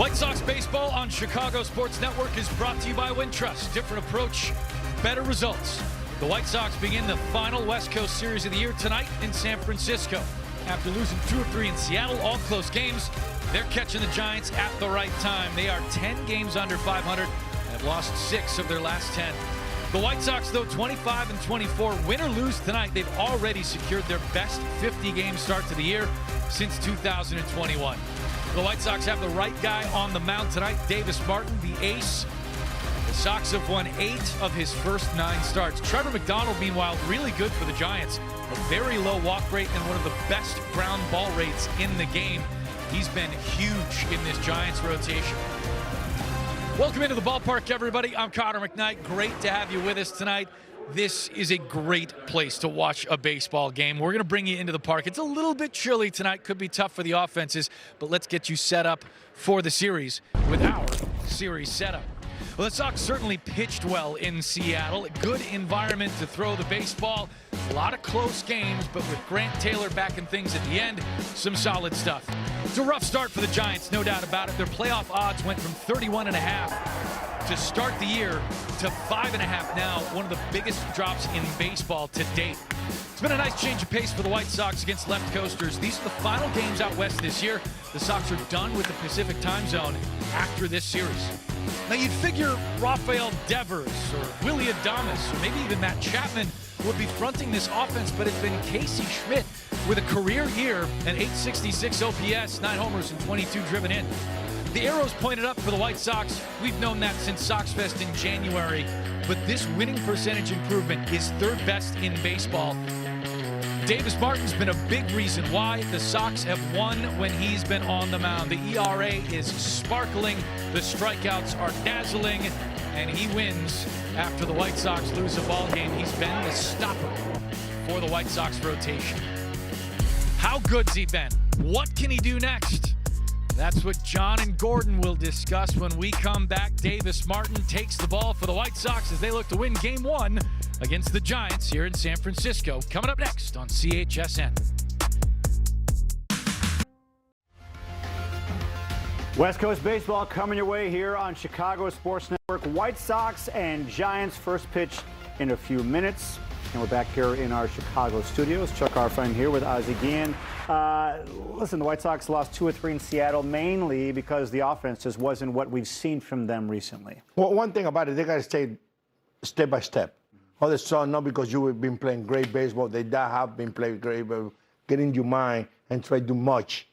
White Sox baseball on Chicago Sports Network is brought to you by Wintrust. Different approach, better results. The White Sox begin the final West Coast series of the year tonight in San Francisco. After losing 2 of 3 in Seattle, all close games, they're catching the Giants at the right time. They are 10 games under 500 and have lost 6 of their last 10. The White Sox, though 25-24, win or lose tonight, they've already secured their best 50-game start to the year since 2021. The White Sox have the right guy on the mound tonight, Davis Martin, the ace. The Sox have won 8 of his first 9 starts. Trevor McDonald, meanwhile, really good for the Giants. A very low walk rate and one of the best ground ball rates in the game. He's been huge in this Giants rotation. Welcome into the ballpark, everybody. I'm Connor McKnight. Great to have you with us tonight. This is a great place to watch a baseball game. We're going to bring you into the park. It's a little bit chilly tonight. Could be tough for the offenses, but let's get you set up for the series with our series setup. Well, the Sox certainly pitched well in Seattle. A good environment to throw the baseball. A lot of close games, but with Grant Taylor backing things at the end, some solid stuff. It's a rough start for the Giants, no doubt about it. Their playoff odds went from 31.5 to start the year to 5.5 now, one of the biggest drops in baseball to date. It's been a nice change of pace for the White Sox against left coasters. These are the final games out west this year. The Sox are done with the Pacific time zone after this series. Now you'd figure Rafael Devers or Willie Adames or maybe even Matt Chapman would be fronting this offense, but it's been Casey Schmidt with a career year, an .866 OPS, 9 homers and 22 driven in. The arrow's pointed up for the White Sox. We've known that since Sox Fest in January, but this winning percentage improvement is 3rd best in baseball. Davis Martin's been a big reason why the Sox have won when he's been on the mound. The ERA is sparkling, the strikeouts are dazzling, and he wins after the White Sox lose a ball game. He's been the stopper for the White Sox rotation. How good's he been? What can he do next? That's what John and Gordon will discuss when we come back. Davis Martin takes the ball for the White Sox as they look to win Game 1 against the Giants here in San Francisco. Coming up next on CHSN. West Coast baseball coming your way here on Chicago Sports Network. White Sox and Giants first pitch in a few minutes. And we're back here in our Chicago studios. Chuck Arfine here with Ozzie Guillen. Listen, the White Sox lost 2 or 3 in Seattle, mainly because the offense just wasn't what we've seen from them recently. Well, one thing about it, they got to stay step by step. All of a sudden, not because you have been playing great baseball, they have been playing great, but get in your mind and try to do much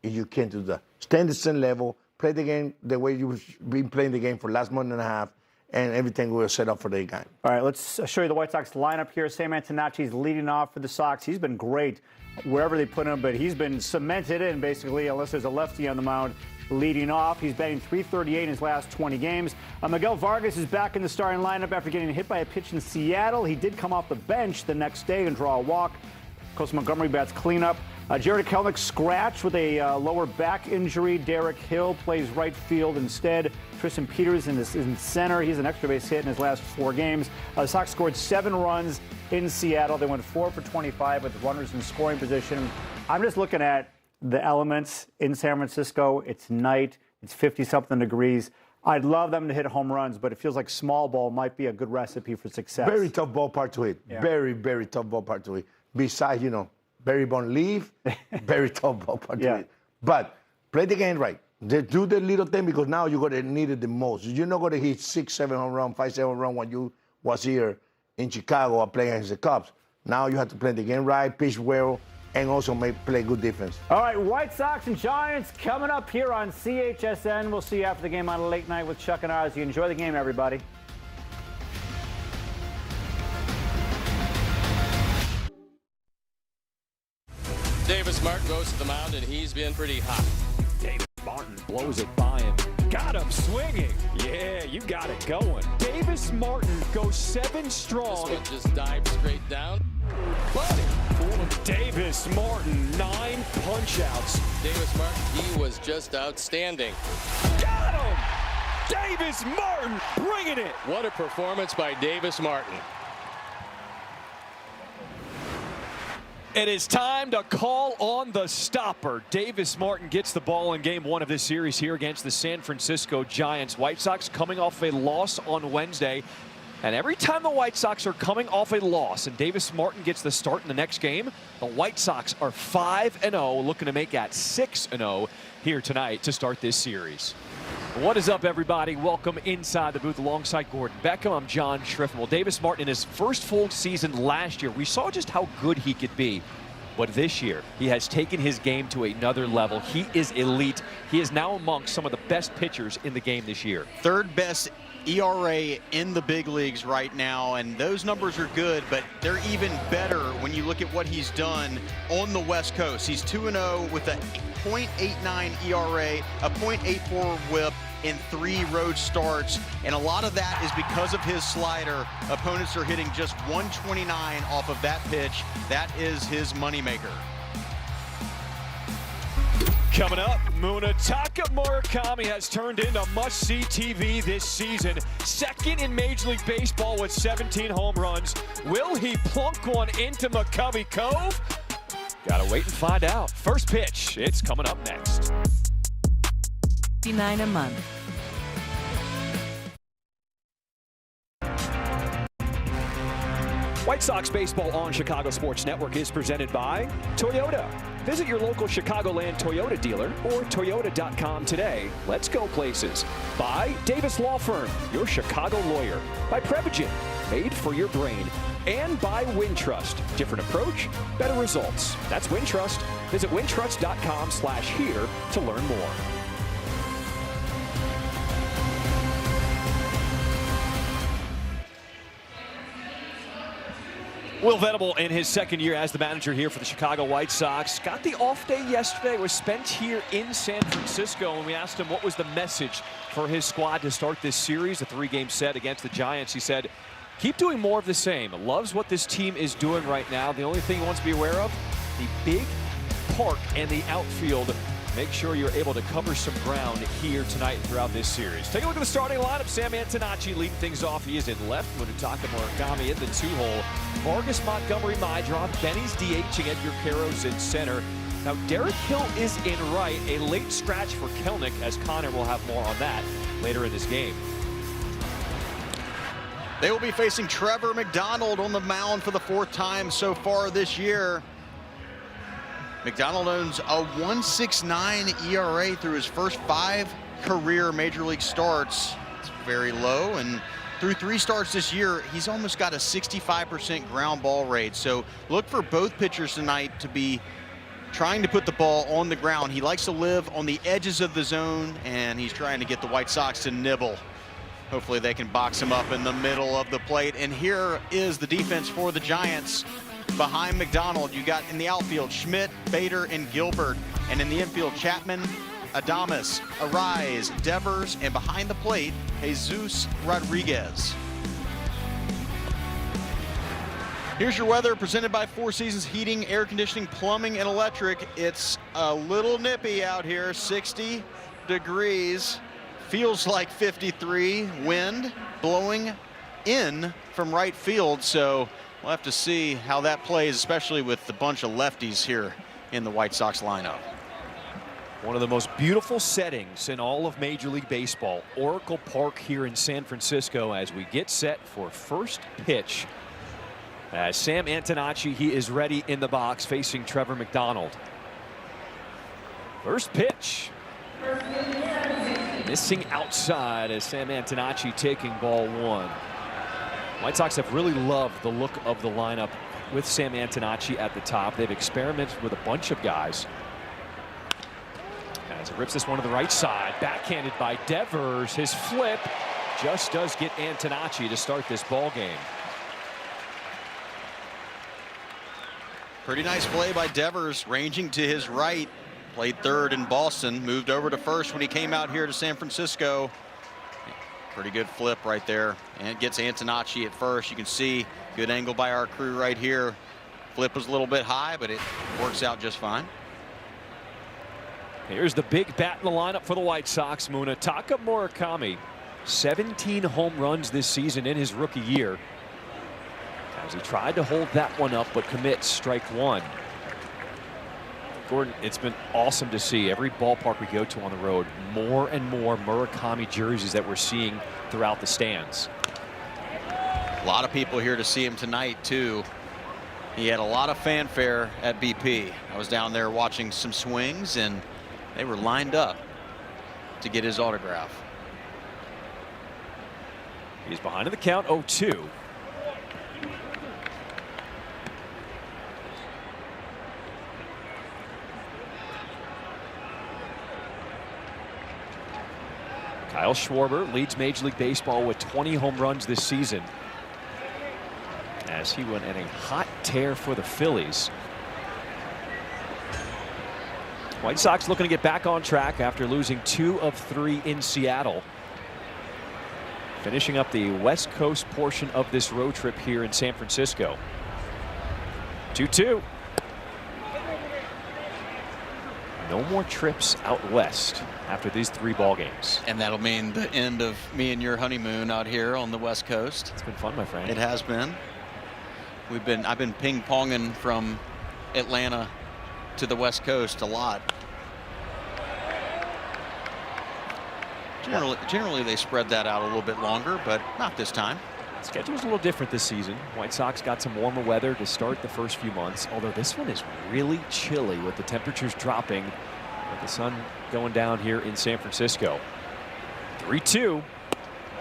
if you can do that. Stay in the same level, play the game the way you've been playing the game for the last month and a half, and everything will set up for the game. All right, let's show you the White Sox lineup here. Sam Antonacci's leading off for the Sox. He's been great wherever they put him, but he's been cemented in basically, unless there's a lefty on the mound leading off. He's batting .338 in his last 20 games. Miguel Vargas is back in the starting lineup after getting hit by a pitch in Seattle. He did come off the bench the next day and draw a walk. Coach Montgomery bats cleanup. Jared Kelenic scratched with a lower back injury. Derek Hill plays right field instead. Tristan Peters is in center. He's an extra base hit in his last 4 games. The Sox scored 7 runs in Seattle. They went 4 for 25 with runners in scoring position. I'm just looking at the elements in San Francisco. It's night. It's 50-something degrees. I'd love them to hit home runs, but it feels like small ball might be a good recipe for success. Very tough ballpark to hit. Yeah. Very, very tough ballpark to hit. Besides, Barry Bonds leave, very tough ballpark to hit. But play the game right. Do the little thing because now you're going to need it the most. You're not going to hit 6, 7 home run, 5, 7 run when you was here in Chicago or playing against the Cubs. Now you have to play the game right, pitch well, and also play good defense. All right, White Sox and Giants coming up here on CHSN. We'll see you after the game on a late night with Chuck and Ozzie. Enjoy the game, everybody. Davis Martin goes to the mound, and he's been pretty hot. Davis Martin blows it by him. Got him swinging. Yeah, you got it going. Davis Martin goes 7 strong. This one just dived straight down. Buddy. Davis Martin, 9 punch-outs. Davis Martin, he was just outstanding. Got him! Davis Martin bringing it. What a performance by Davis Martin. It is time to call on the stopper. Davis Martin gets the ball in game 1 of this series here against the San Francisco Giants. White Sox coming off a loss on Wednesday. And every time the White Sox are coming off a loss and Davis Martin gets the start in the next game, the White Sox are 5-0, looking to make that 6-0 here tonight to start this series. What is up, everybody? Welcome inside the booth alongside Gordon Beckham. I'm John Schriffen. Well, Davis Martin, in his first full season last year, we saw just how good he could be. But this year, he has taken his game to another level. He is elite. He is now amongst some of the best pitchers in the game this year. Third best ERA in the big leagues right now, and those numbers are good, but they're even better when you look at what he's done on the West Coast. He's 2-0 with a .89 ERA, a .84 whip in 3 road starts, and a lot of that is because of his slider. Opponents are hitting just 129 off of that pitch. That is his moneymaker. Coming up, Munetaka Murakami has turned into must-see TV this season. Second in Major League Baseball with 17 home runs. Will he plunk one into McCovey Cove? Gotta wait and find out. First pitch, it's coming up next. $59 a month. White Sox baseball on Chicago Sports Network is presented by Toyota. Visit your local Chicagoland Toyota dealer or Toyota.com today. Let's go places. By Davis Law Firm, your Chicago lawyer. By Prevagen, made for your brain. And by Wintrust. Different approach, better results. That's Wintrust. Visit wintrust.com/here to learn more. Will Venable, in his second year as the manager here for the Chicago White Sox, got the off day yesterday, was spent here in San Francisco, and we asked him what was the message for his squad to start this series, a 3-game set against the Giants. He said, keep doing more of the same. Loves what this team is doing right now. The only thing he wants to be aware of, the big park and the outfield. Make sure you're able to cover some ground here tonight throughout this series. Take a look at the starting lineup. Sam Antonacci leading things off. He is in left. Munetaka Murakami in the 2-hole. Vargas, Montgomery, Mydrop. Benny's DHing. Edgar Carro's in center. Now, Derek Hill is in right. A late scratch for Kelnick, as Connor will have more on that later in this game. They will be facing Trevor McDonald on the mound for the 4th time so far this year. McDonald owns a 1.69 ERA through his first 5 career Major League starts. It's very low, and through 3 starts this year, he's almost got a 65% ground ball rate. So look for both pitchers tonight to be trying to put the ball on the ground. He likes to live on the edges of the zone, and he's trying to get the White Sox to nibble. Hopefully they can box him up in the middle of the plate. And here is the defense for the Giants. Behind McDonald, you got in the outfield Schmidt, Bader, and Gilbert. And in the infield, Chapman, Adames, Arise, Devers, and behind the plate, Jesus Rodriguez. Here's your weather presented by 4 Seasons Heating, Air Conditioning, Plumbing, and Electric. It's a little nippy out here, 60 degrees. Feels like 53, wind blowing in from right field, so we'll have to see how that plays, especially with the bunch of lefties here in the White Sox lineup. One of the most beautiful settings in all of Major League Baseball, Oracle Park here in San Francisco, as we get set for first pitch. As Sam Antonacci, he is ready in the box facing Trevor McDonald. First pitch. Missing outside as Sam Antonacci taking ball 1. White Sox have really loved the look of the lineup with Sam Antonacci at the top. They've experimented with a bunch of guys. As it rips this one to the right side, backhanded by Devers. His flip just does get Antonacci to start this ball game. Pretty nice play by Devers, ranging to his right. Played third in Boston, moved over to first when he came out here to San Francisco. Pretty good flip right there, and it gets Antonacci at first. You can see good angle by our crew right here. Flip was a little bit high, but it works out just fine. Here's the big bat in the lineup for the White Sox, Munetaka Murakami. 17 home runs this season in his rookie year, as he tried to hold that one up but commits strike 1. Gordon, it's been awesome to see every ballpark we go to on the road, more and more Murakami jerseys that we're seeing throughout the stands. A lot of people here to see him tonight, too. He had a lot of fanfare at BP. I was down there watching some swings, and they were lined up to get his autograph. He's behind in the count, 0-2. Kyle Schwarber leads Major League Baseball with 20 home runs this season, as he went in a hot tear for the Phillies. White Sox looking to get back on track after losing 2 of 3 in Seattle. Finishing up the West Coast portion of this road trip here in San Francisco. 2-2. No more trips out west after these 3 ball games. And that'll mean the end of me and your honeymoon out here on the West Coast. It's been fun, my friend. It has been. I've been ping-ponging from Atlanta to the West Coast a lot. Generally they spread that out a little bit longer, but not this time. Schedule's a little different this season. White Sox got some warmer weather to start the first few months, although this one is really chilly with the temperatures dropping, with the sun going down here in San Francisco. 3-2.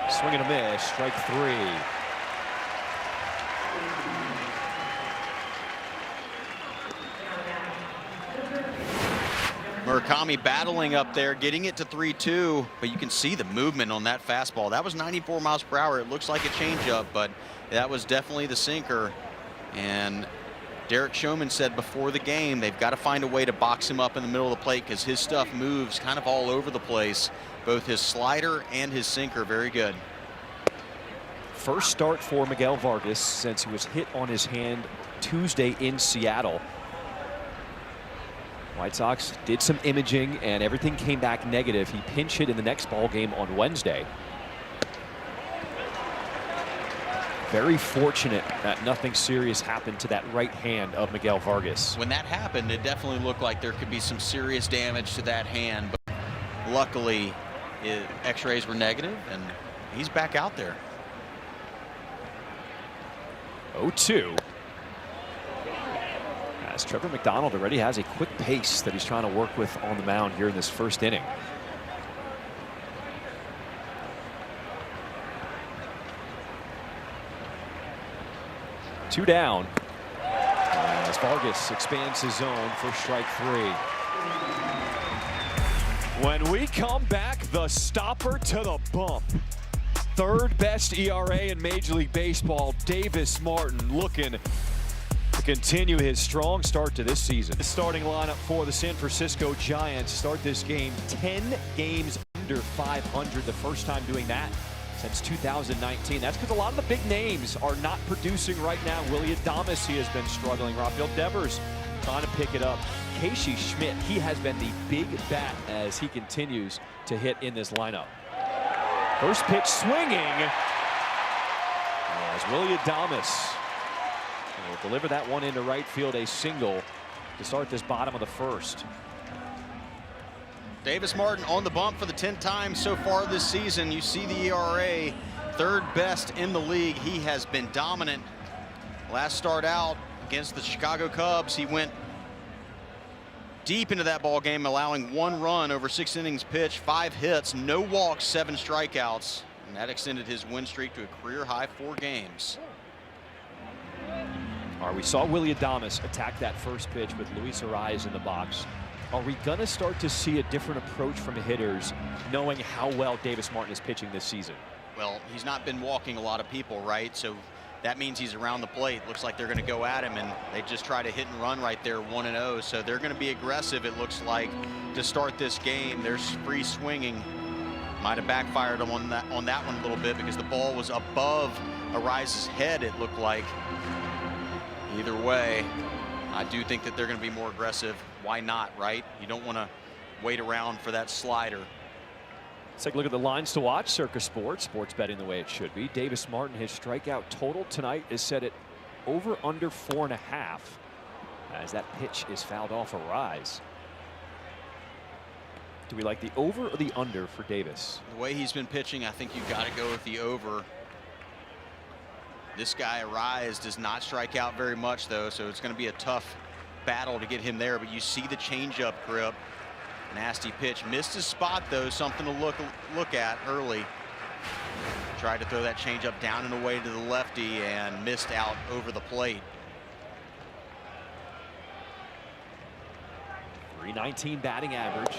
Swing and a miss. Strike 3. Murakami battling up there, getting it to 3-2, but you can see the movement on that fastball. That was 94 miles per hour. It looks like a changeup, but that was definitely the sinker. And Derek Showman said before the game they've got to find a way to box him up in the middle of the plate because his stuff moves kind of all over the place. Both his slider and his sinker very good. First start for Miguel Vargas since he was hit on his hand Tuesday in Seattle. White Sox did some imaging and everything came back negative. He pinch hit in the next ball game on Wednesday. Very fortunate that nothing serious happened to that right hand of Miguel Vargas. When that happened, it definitely looked like there could be some serious damage to that hand, but luckily x-rays were negative and he's back out there. 0-2. As Trevor McDonald already has a quick pace that he's trying to work with on the mound here in this first inning. Two down as Vargas expands his zone for strike 3. When we come back, the stopper to the bump. Third best ERA in Major League Baseball, Davis Martin looking to continue his strong start to this season. The starting lineup for the San Francisco Giants start this game 10 games under 500, the first time doing that since 2019. That's because a lot of the big names are not producing right now. Willie Adames, he has been struggling. Rafael Devers trying to pick it up. Casey Schmidt, he has been the big bat as he continues to hit in this lineup. First pitch swinging as Willie Adames will deliver that one into right field, a single to start this bottom of the first. Davis Martin on the bump for the 10th time so far this season. You see the ERA, third best in the league. He has been dominant. Last start out against the Chicago Cubs, he went deep into that ball game, allowing 1 run over 6 innings pitched, 5 hits, no walks, 7 strikeouts, and that extended his win streak to a career high 4 games. All right, we saw Willie Adames attack that first pitch with Luis Arraez in the box. Are we going to start to see a different approach from hitters, knowing how well Davis Martin is pitching this season? Well, he's not been walking a lot of people, right? So that means he's around the plate. Looks like they're going to go at him, and they just try to hit and run right there, 1-0. So they're going to be aggressive, it looks like, to start this game. There's free swinging. Might have backfired him on that one a little bit because the ball was above Arraez's head, it looked like. Either way, I do think that they're going to be more aggressive. Why not, right? You don't want to wait around for that slider. Let's take a look at the lines to watch. Circa Sports, sports betting the way it should be. Davis Martin, his strikeout total tonight is set at over under 4.5. as that pitch is fouled off a rise. Do we like the over or the under for Davis? The way he's been pitching, I think you've got to go with the over. This guy, Arise, does not strike out very much, though, so it's going to be a tough battle to get him there. But you see the changeup grip. Nasty pitch. Missed his spot, though, something to look at early. Tried to throw that changeup down and away to the lefty and missed out over the plate. .319 batting average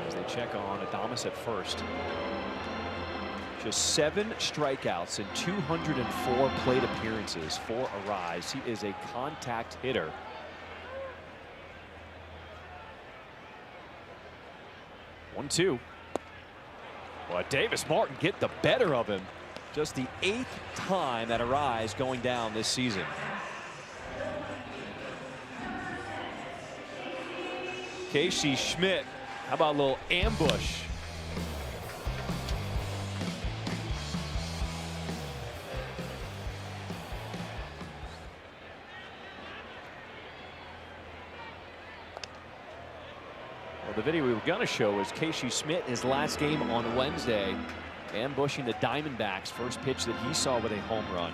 as they check on Adames at first. Just 7 strikeouts and 204 plate appearances for Arise. He is a contact hitter. One, two. But Davis Martin get the better of him. Just the 8th time at Arise going down this season. Casey Schmidt, how about a little ambush? Well, the video we were going to show is Casey Schmidt, his last game on Wednesday, ambushing the Diamondbacks. First pitch that he saw with a home run.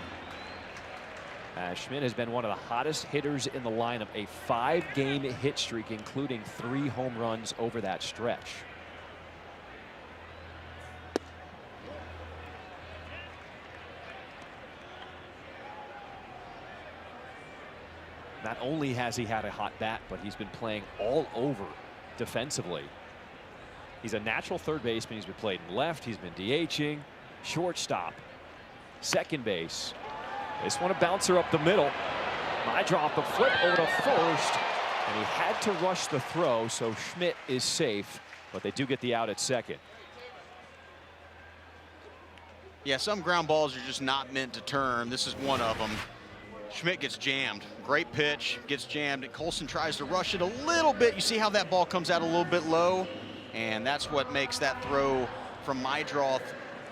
Schmidt has been one of the hottest hitters in the lineup, a 5-game hit streak, including 3 home runs over that stretch. Not only has he had a hot bat, but he's been playing all over defensively. He's a natural third baseman. He's been playing left. He's been DHing, shortstop, second base. This one a bouncer up the middle. My drop a flip over to first, and he had to rush the throw, so Schmidt is safe, but they do get the out at second. Yeah, some ground balls are just not meant to turn. This is one of them. Schmidt gets jammed. Great pitch, gets jammed, and Colson tries to rush it a little bit. You see how that ball comes out a little bit low, and that's what makes that throw from Mydroth.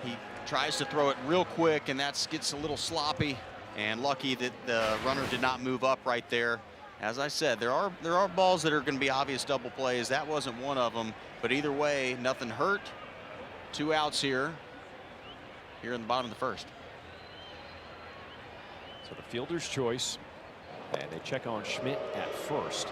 He tries to throw it real quick, and that gets a little sloppy. And lucky that the runner did not move up right there. As I said, there are balls that are going to be obvious double plays. That wasn't one of them. But either way, nothing hurt. 2 outs here in the bottom of the first. So the fielder's choice, and they check on Schmidt at first.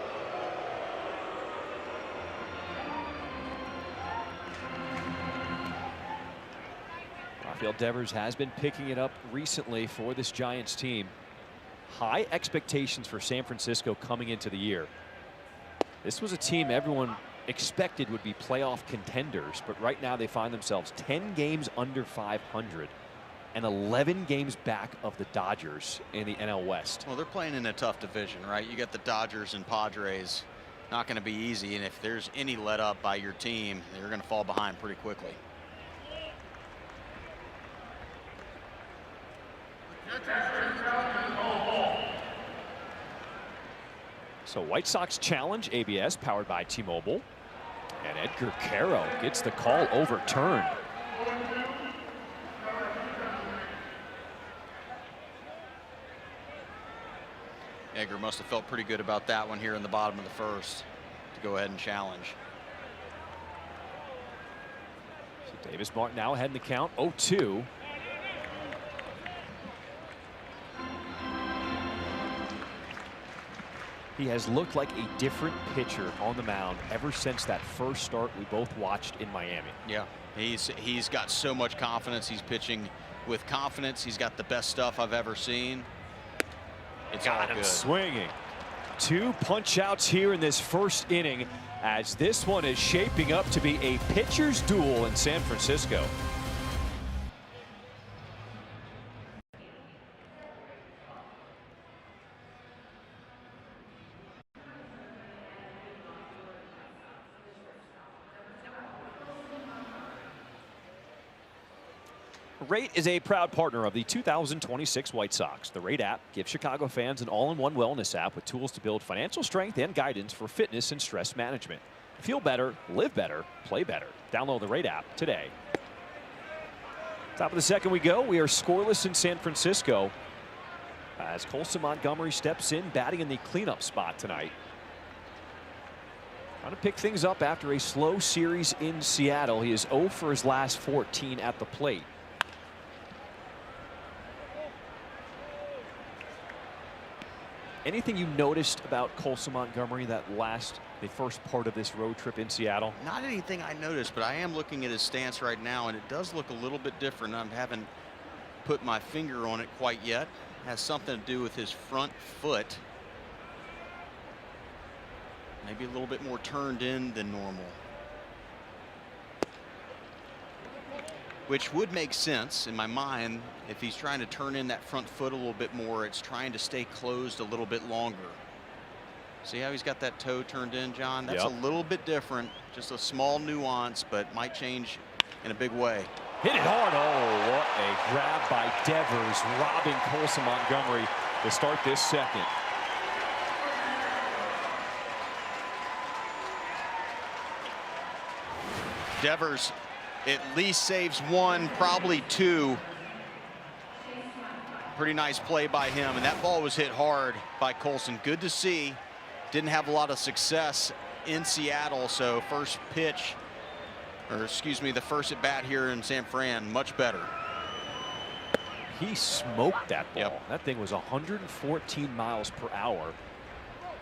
Rafael Devers has been picking it up recently for this Giants team. High expectations for San Francisco coming into the year. This was a team everyone expected would be playoff contenders, but right now they find themselves 10 games under 500 and 11 games back of the Dodgers in the NL West. Well, they're playing in a tough division, right? You got the Dodgers and Padres. Not going to be easy, and if there's any let up by your team, they're going to fall behind pretty quickly. So White Sox challenge ABS powered by T-Mobile, and Edgar Caro gets the call overturned. Edgar must have felt pretty good about that one here in the bottom of the first to go ahead and challenge. So Davis Martin now ahead in the count, 0-2. He has looked like a different pitcher on the mound ever since that first start we both watched in Miami. Yeah, he's got so much confidence. He's pitching with confidence. He's got the best stuff I've ever seen. It's got him swinging. 2 punch outs here in this first inning, as this one is shaping up to be a pitcher's duel in San Francisco. Rate is a proud partner of the 2026 White Sox. The Rate app gives Chicago fans an all-in-one wellness app with tools to build financial strength and guidance for fitness and stress management. Feel better, live better, play better. Download the Rate app today. Top of the second we go. We are scoreless in San Francisco. as Colson Montgomery steps in, batting in the cleanup spot tonight. Trying to pick things up after a slow series in Seattle. He is 0 for his last 14 at the plate. Anything you noticed about Colson Montgomery the first part of this road trip in Seattle? Not anything I noticed, but I am looking at his stance right now, and it does look a little bit different. I haven't put my finger on it quite yet. It has something to do with his front foot. Maybe a little bit more turned in than normal, which would make sense in my mind. If he's trying to turn in that front foot a little bit more, it's trying to stay closed a little bit longer. See how he's got that toe turned in, John? That's a little bit different, just a small nuance, but might change in a big way. Hit it hard. Oh, what a grab by Devers, robbing Colson Montgomery to start this second. Devers at least saves one, probably two. Pretty nice play by him, and that ball was hit hard by Colson. Good to see. Didn't have a lot of success in Seattle, so first pitch, or excuse me, the first at bat here in San Fran, much better. He smoked that ball. That thing was 114 miles per hour,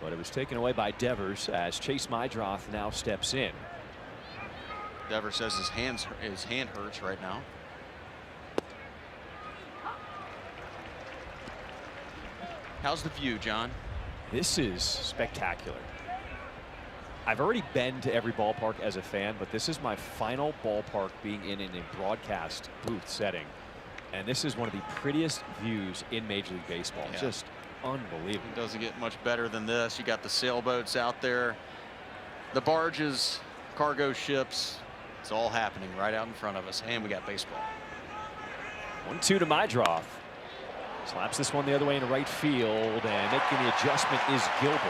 but it was taken away by Devers as Chase Mydroth now steps in. Devers says his hand hurts right now. How's the view, John? This is spectacular. I've already been to every ballpark as a fan, but this is my final ballpark being in a broadcast booth setting. And this is one of the prettiest views in Major League Baseball. Just unbelievable. It doesn't get much better than this. You got the sailboats out there, the barges, cargo ships. It's all happening right out in front of us, and we got baseball. 1-2 to Mydroth. Slaps this one the other way into right field, and making the adjustment is Gilbert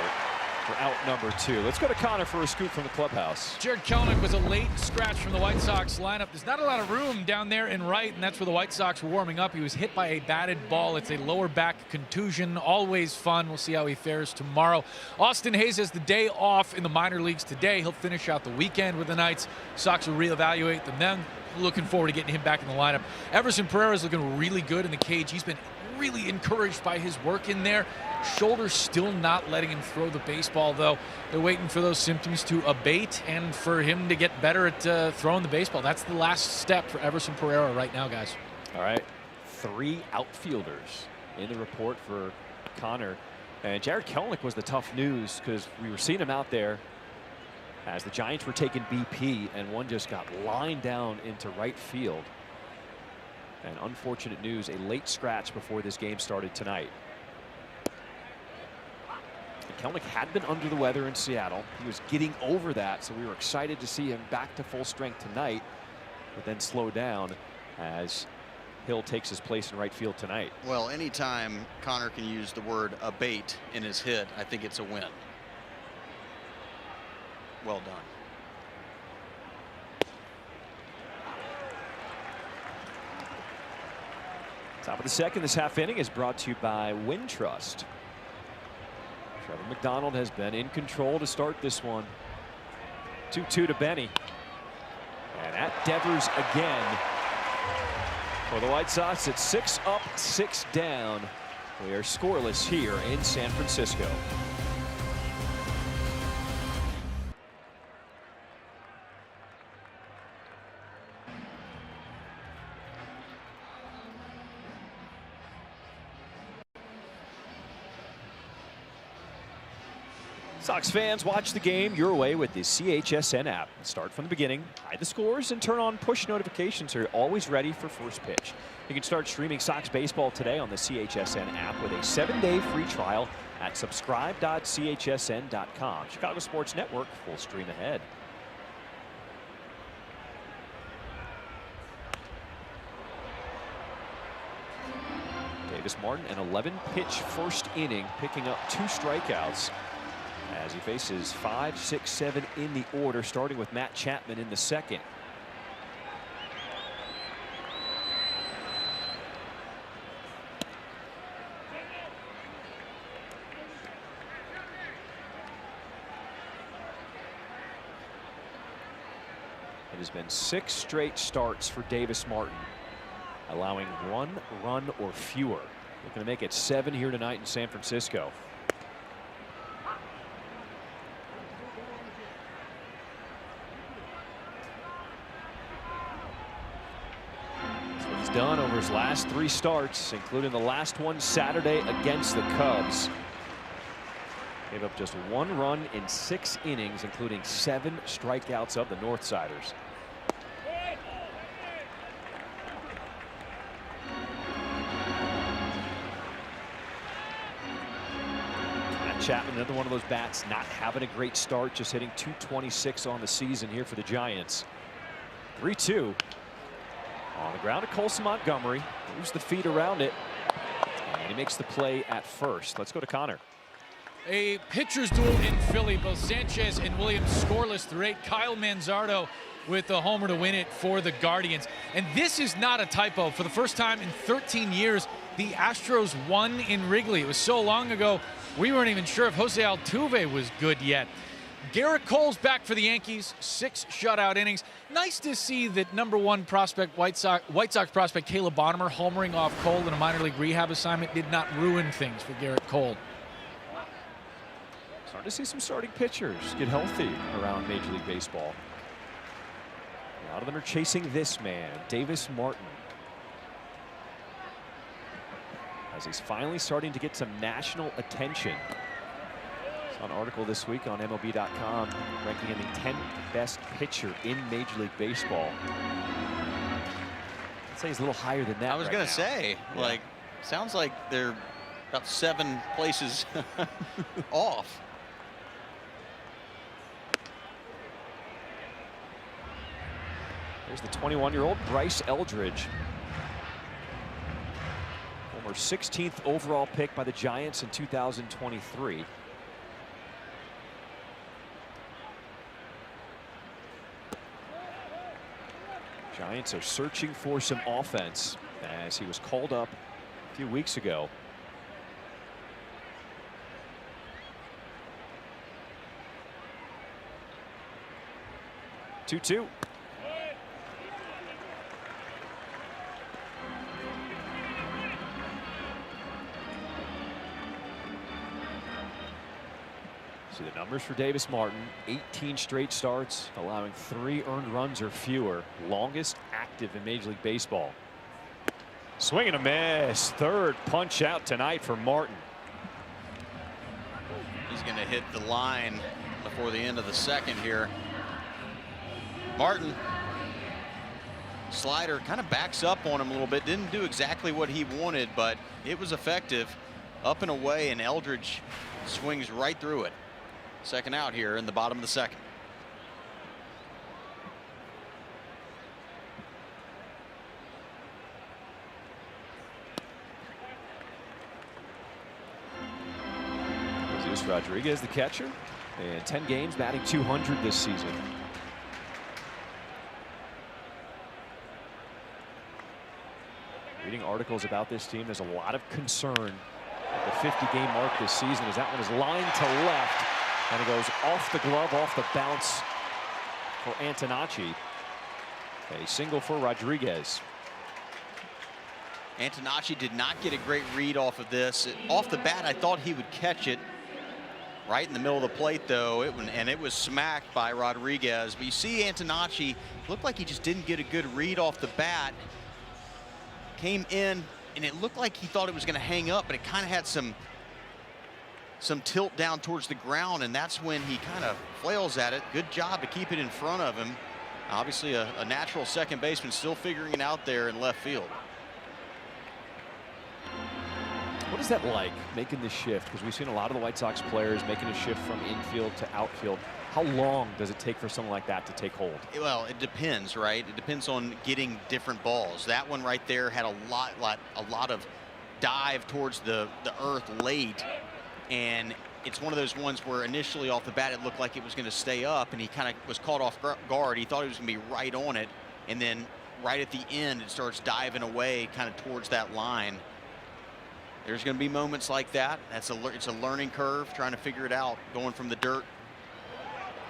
for out number 2. Let's go to Connor for a scoop from the clubhouse. Jared Kelenic was a late scratch from the White Sox lineup. There's not a lot of room down there in right, and that's where the White Sox were warming up. He was hit by a batted ball. It's a lower back contusion. Always fun. We'll see how he fares tomorrow. Austin Hayes has the day off in the minor leagues today. He'll finish out the weekend with the Knights. Sox will reevaluate them then. Looking forward to getting him back in the lineup. Everson Pereira is looking really good in the cage. He's been really encouraged by his work in there. Shoulder still not letting him throw the baseball, though. They're waiting for those symptoms to abate and for him to get better at throwing the baseball. That's the last step for Everson Pereira right now, guys. All right, 3 outfielders in the report for Connor. And Jared Kelenic was the tough news because we were seeing him out there as the Giants were taking BP, and one just got lined down into right field. And unfortunate news, a late scratch before this game started tonight. And Kelenic had been under the weather in Seattle. He was getting over that, so we were excited to see him back to full strength tonight, but then slow down as Hill takes his place in right field tonight. Well, anytime Connor can use the word abate in his hit, I think it's a win. Well done. Top of the second, this half inning is brought to you by Wintrust. Trevor McDonald has been in control to start this one. 2-2 to Benny. And at Devers again. For the White Sox, it's 6 up, 6 down. We are scoreless here in San Francisco. Sox fans, watch the game your way with the CHSN app. Start from the beginning, hide the scores, and turn on push notifications so you're always ready for first pitch. You can start streaming Sox baseball today on the CHSN app with a 7-day free trial at subscribe.chsn.com. Chicago Sports Network, full stream ahead. Davis Martin, an 11-pitch first inning, picking up 2 strikeouts as he faces 5, 6, 7 in the order, starting with Matt Chapman in the second. has been 6 straight starts for Davis Martin, allowing 1 run or fewer. Looking to make it 7 here tonight in San Francisco. That's what he's done over his last 3 starts, including the last one Saturday against the Cubs. Gave up just 1 run in 6 innings, including 7 strikeouts of the Northsiders. Chapman, another one of those bats not having a great start, just hitting .226 on the season here for the Giants. 3-2 on the ground to Colson Montgomery, moves the feet around it, and he makes the play at first. Let's go to Connor. A pitcher's duel in Philly. Both Sanchez and Williams scoreless through 8. Kyle Manzardo with the homer to win it for the Guardians. And this is not a typo. For the first time in 13 years, the Astros won in Wrigley. It was so long ago, we weren't even sure if Jose Altuve was good yet. Garrett Cole's back for the Yankees, 6 shutout innings. Nice to see that #1 prospect, White Sox prospect Caleb Bonner, homering off Cole in a minor league rehab assignment, did not ruin things for Garrett Cole. Starting to see some starting pitchers get healthy around Major League Baseball. A lot of them are chasing this man, Davis Martin, as he's finally starting to get some national attention. Saw an article this week on MLB.com ranking him the 10th best pitcher in Major League Baseball. I'd say he's a little higher than that. I was right going now. to say, Yeah. like, sounds like they're about 7 places off. There's the 21-year-old Bryce Eldridge. Former 16th overall pick by the Giants in 2023. Giants are searching for some offense as he was called up a few weeks ago. Two-two. See the numbers for Davis Martin: 18 straight starts, allowing 3 earned runs or fewer, longest active in Major League Baseball. Swing and a miss. 3rd punch out tonight for Martin. He's going to hit the line before the end of the 2nd here. Martin, slider kind of backs up on him a little bit. Didn't do exactly what he wanted, but it was effective. Up and away, and Eldridge swings right through it. 2nd out here in the bottom of the 2nd. Jesus Rodriguez, the catcher, and 10 games, batting .200 this season. Reading articles about this team, there's a lot of concern at the 50-game mark this season, as that one is lined to left, and it goes off the glove, off the bounce for Antonacci. A single for Rodriguez. Antonacci did not get a great read off of this. Off the bat, I thought he would catch it right in the middle of the plate, though, and it was smacked by Rodriguez. But you see Antonacci looked like he just didn't get a good read off the bat. Came in, and it looked like he thought it was going to hang up, but it kind of had some tilt down towards the ground, and that's when he kind of flails at it. Good job to keep it in front of him. Obviously a natural second baseman, still figuring it out there in left field. What is that like, making this shift? Because we've seen a lot of the White Sox players making a shift from infield to outfield. How long does it take for something like that to take hold? Well, it depends, right? It depends on getting different balls. That one right there had a lot of dive towards the earth late, and it's one of those ones where initially off the bat it looked like it was going to stay up, and he kind of was caught off guard. He thought he was going to be right on it, and then right at the end it starts diving away kind of towards that line. There's going to be moments like that. It's a learning curve, trying to figure it out, going from the dirt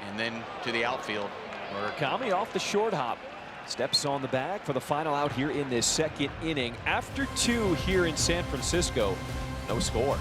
and then to the outfield. Murakami off the short hop. Steps on the bag for the final out here in this second inning. After 2 here in San Francisco, no score.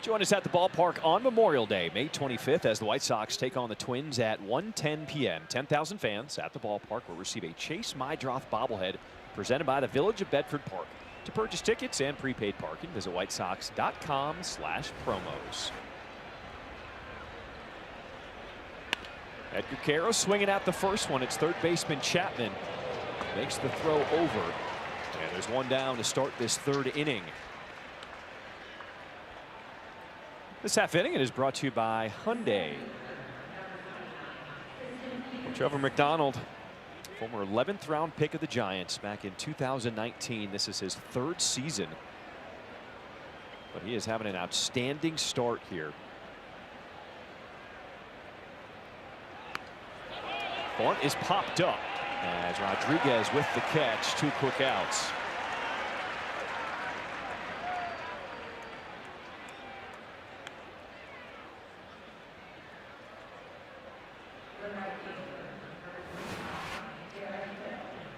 Join us at the ballpark on Memorial Day, May 25th, as the White Sox take on the Twins at 1:10 p.m. 10,000 fans at the ballpark will receive a Chase Mydroth bobblehead presented by the Village of Bedford Park. To purchase tickets and prepaid parking, visit whitesox.com/promos. Edgar Caro swinging at the first one. It's third baseman Chapman. Makes the throw over. And there's one down to start this third inning. This half inning is brought to you by Hyundai. Trevor McDonald, former 11th round pick of the Giants back in 2019. This is his 3rd season. But he is having an outstanding start here. Bunt is popped up as Rodriguez with the catch. 2 quick outs.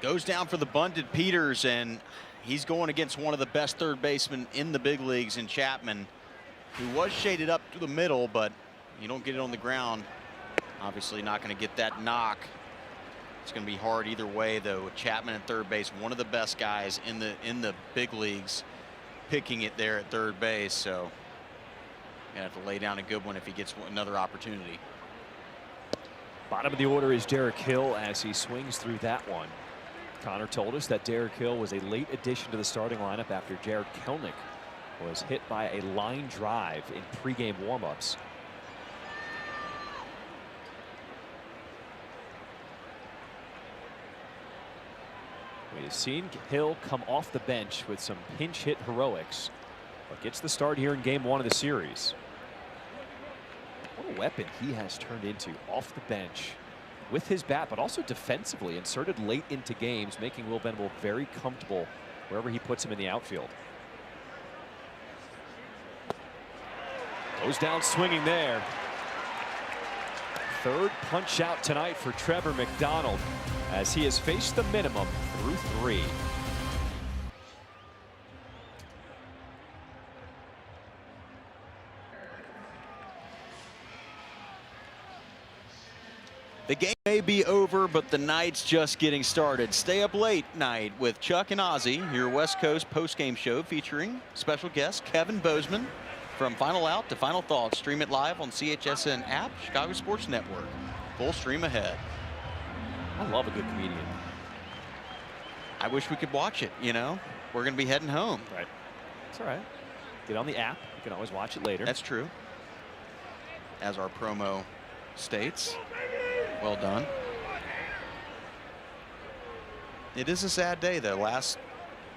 Goes down for the bunted Peters, and he's going against one of the best third basemen in the big leagues in Chapman, who was shaded up to the middle, but you don't get it on the ground. Obviously not going to get that knock. It's going to be hard either way, though. With Chapman at third base, one of the best guys in the big leagues, picking it there at third base. So gonna have to lay down a good one if he gets another opportunity. Bottom of the order is Derek Hill as he swings through that one. Connor told us that Derek Hill was a late addition to the starting lineup after Jared Kelnick was hit by a line drive in pregame warmups. We've seen Hill come off the bench with some pinch hit heroics, but gets the start here in game 1 of the series. What a weapon he has turned into off the bench with his bat, but also defensively inserted late into games, making Will Venable very comfortable wherever he puts him in the outfield. Goes down swinging there. 3rd punch out tonight for Trevor McDonald as he has faced the minimum through 3. The game may be over, but the night's just getting started. Stay up late night with Chuck and Ozzy, your West Coast postgame show featuring special guest Kevin Bozeman. From Final Out to Final Thoughts, stream it live on CHSN app, Chicago Sports Network. Full stream ahead. I love a good comedian. I wish we could watch it, you know. We're going to be heading home. Right. It's all right. Get on the app. You can always watch it later. That's true. As our promo states. Well done. It is a sad day, though. Last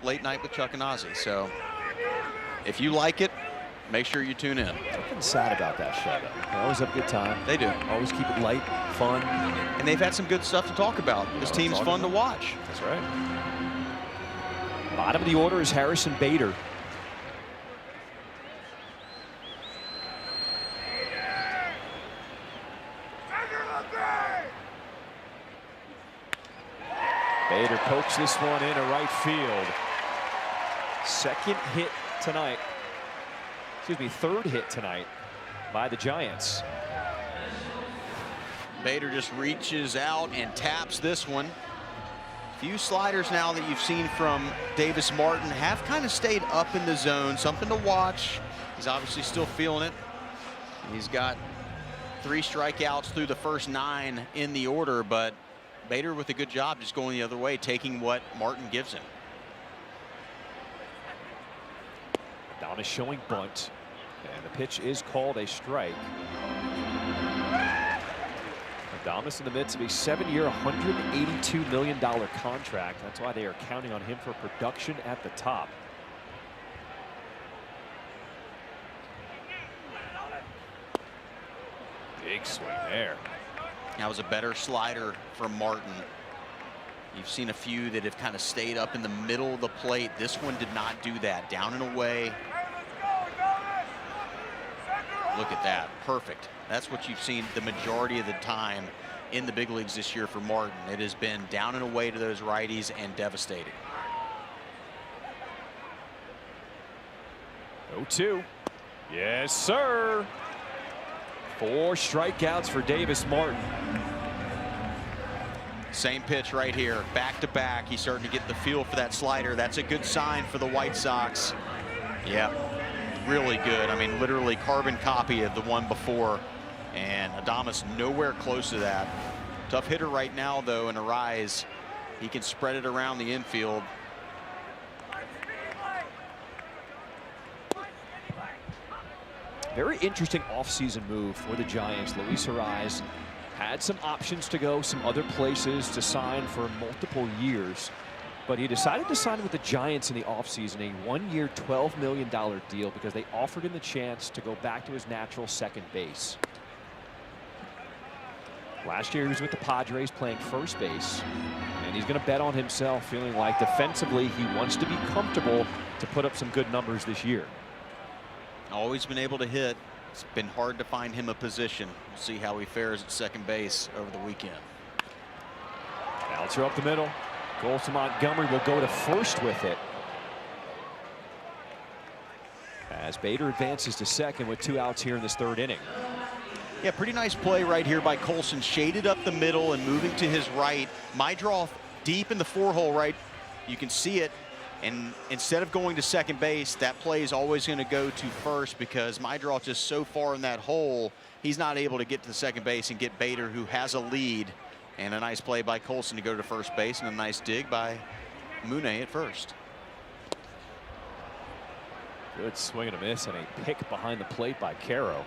late night with Chuck and Ozzy. So if you like it, make sure you tune in. Nothing sad about that show, though. They always have a good time. They do. Always keep it light, fun. And they've had some good stuff to talk about. This team's fun to watch. That's right. Bottom of the order is Harrison Bader. Bader pokes this one into right field. 2nd hit tonight. Excuse me, 3rd hit tonight by the Giants. Bader just reaches out and taps this one. Few sliders now that you've seen from Davis Martin have kind of stayed up in the zone. Something to watch. He's obviously still feeling it. He's got 3 strikeouts through the first 9 in the order, but Bader with a good job just going the other way, taking what Martin gives him. Down is showing bunt, and the pitch is called a strike. Adames in the midst of a 7-year, $182 million contract. That's why they are counting on him for production at the top. Big swing there. That was a better slider from Martin. You've seen a few that have kind of stayed up in the middle of the plate. This one did not do that. Down and away. Look at that. Perfect. That's what you've seen the majority of the time in the big leagues this year for Martin. It has been down and away to those righties and devastating. 0-2. Yes, sir. 4 strikeouts for Davis Martin. Same pitch right here, back to back. He's starting to get the feel for that slider. That's a good sign for the White Sox. Yeah, really good. I mean, literally carbon copy of the one before. And Adames nowhere close to that. Tough hitter right now, though, in Arise. He can spread it around the infield. Very interesting offseason move for the Giants. Luis Arise had some options to go some other places to sign for multiple years, but he decided to sign with the Giants in the offseason, a 1-year, $12 million deal, because they offered him the chance to go back to his natural second base. Last year he was with the Padres playing first base, and he's going to bet on himself, feeling like defensively he wants to be comfortable to put up some good numbers this year. Always been able to hit. It's been hard to find him a position. We'll see how he fares at second base over the weekend. Bouncer up the middle. Goes to Montgomery, will go to first with it. As Bader advances to second with 2 outs here in this 3rd inning. Yeah, pretty nice play right here by Colson. Shaded up the middle and moving to his right. My draw deep in the 4-hole right. You can see it. And instead of going to second base, that play is always going to go to first, because my draw just so far in that hole, he's not able to get to the second base and get Bader, who has a lead. And a nice play by Colson to go to first base, and a nice dig by Mune at first. Good swing and a miss, and a pick behind the plate by Caro.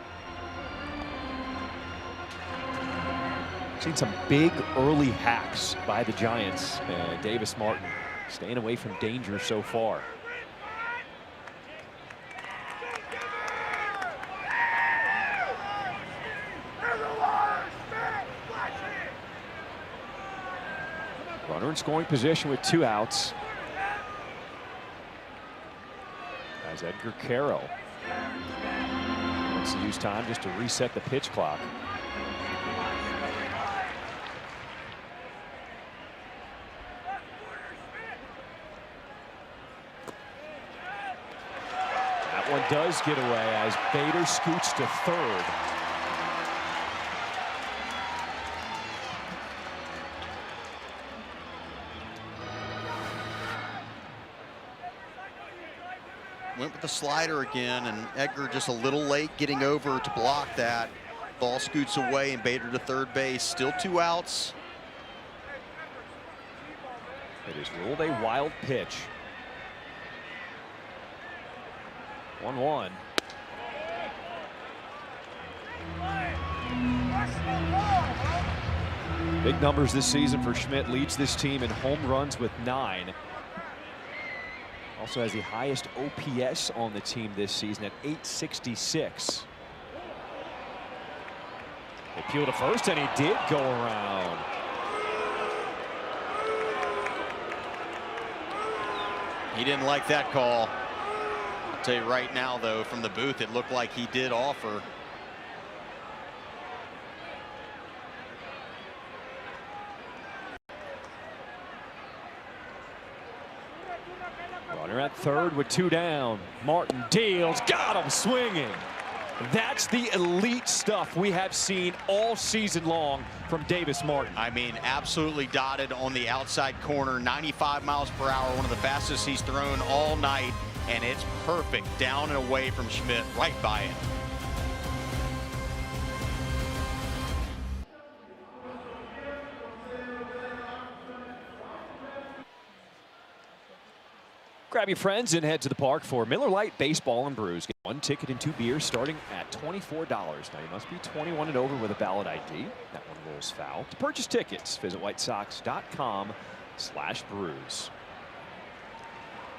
Seen some big early hacks by the Giants, and Davis Martin staying away from danger so far. Runner in scoring position with 2 outs. As Edgar Caro wants to use time just to reset the pitch clock. One does get away as Bader scoots to third. Went with the slider again, and Edgar just a little late getting over to block that. Ball scoots away, and Bader to third base. Still 2 outs. It is ruled a wild pitch. 1-1. Big numbers this season for Schmidt. Leads this team in home runs with 9. Also has the highest OPS on the team this season at 866. They peel to first, and he did go around. He didn't like that call. I'll tell you right now, though, from the booth, it looked like he did offer. Runner at third with 2 down. Martin deals, got him swinging. That's the elite stuff we have seen all season long from Davis Martin. I mean, absolutely dotted on the outside corner, 95 miles per hour, one of the fastest he's thrown all night, and it's perfect down and away from Schmidt, right by it. Grab your friends and head to the park for Miller Lite Baseball and Brews. Get 1 ticket and 2 beers starting at $24. Now you must be 21 and over with a valid ID. That one rolls foul. To purchase tickets, visit whitesox.com/brews.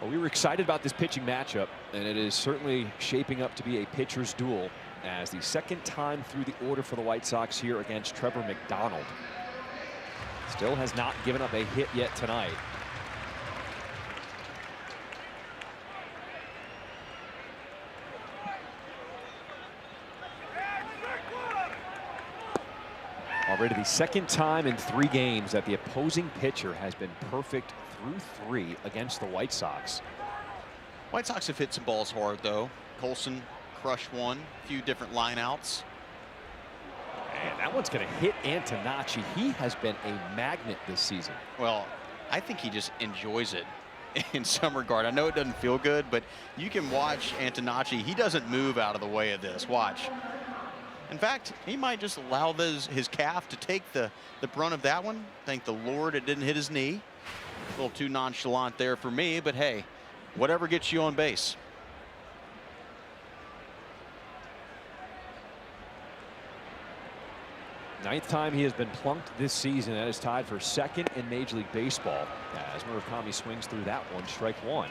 Well, we were excited about this pitching matchup, and it is certainly shaping up to be a pitcher's duel. as the second time through the order for the White Sox here against Trevor McDonald. Still has not given up a hit yet tonight. Already the second time in 3 games that the opposing pitcher has been perfect through 3 against the White Sox. White Sox have hit some balls hard, though. Colson crushed one, a few different lineouts. And that one's going to hit Antonacci. He has been a magnet this season. Well, I think he just enjoys it in some regard. I know it doesn't feel good, but you can watch Antonacci. He doesn't move out of the way of this. Watch. In fact, he might just allow his calf to take the brunt of that one. Thank the Lord it didn't hit his knee. A little too nonchalant there for me, but hey, whatever gets you on base. Ninth time he has been plunked this season. That is tied for second in Major League Baseball as Murakami swings through that one, strike 1.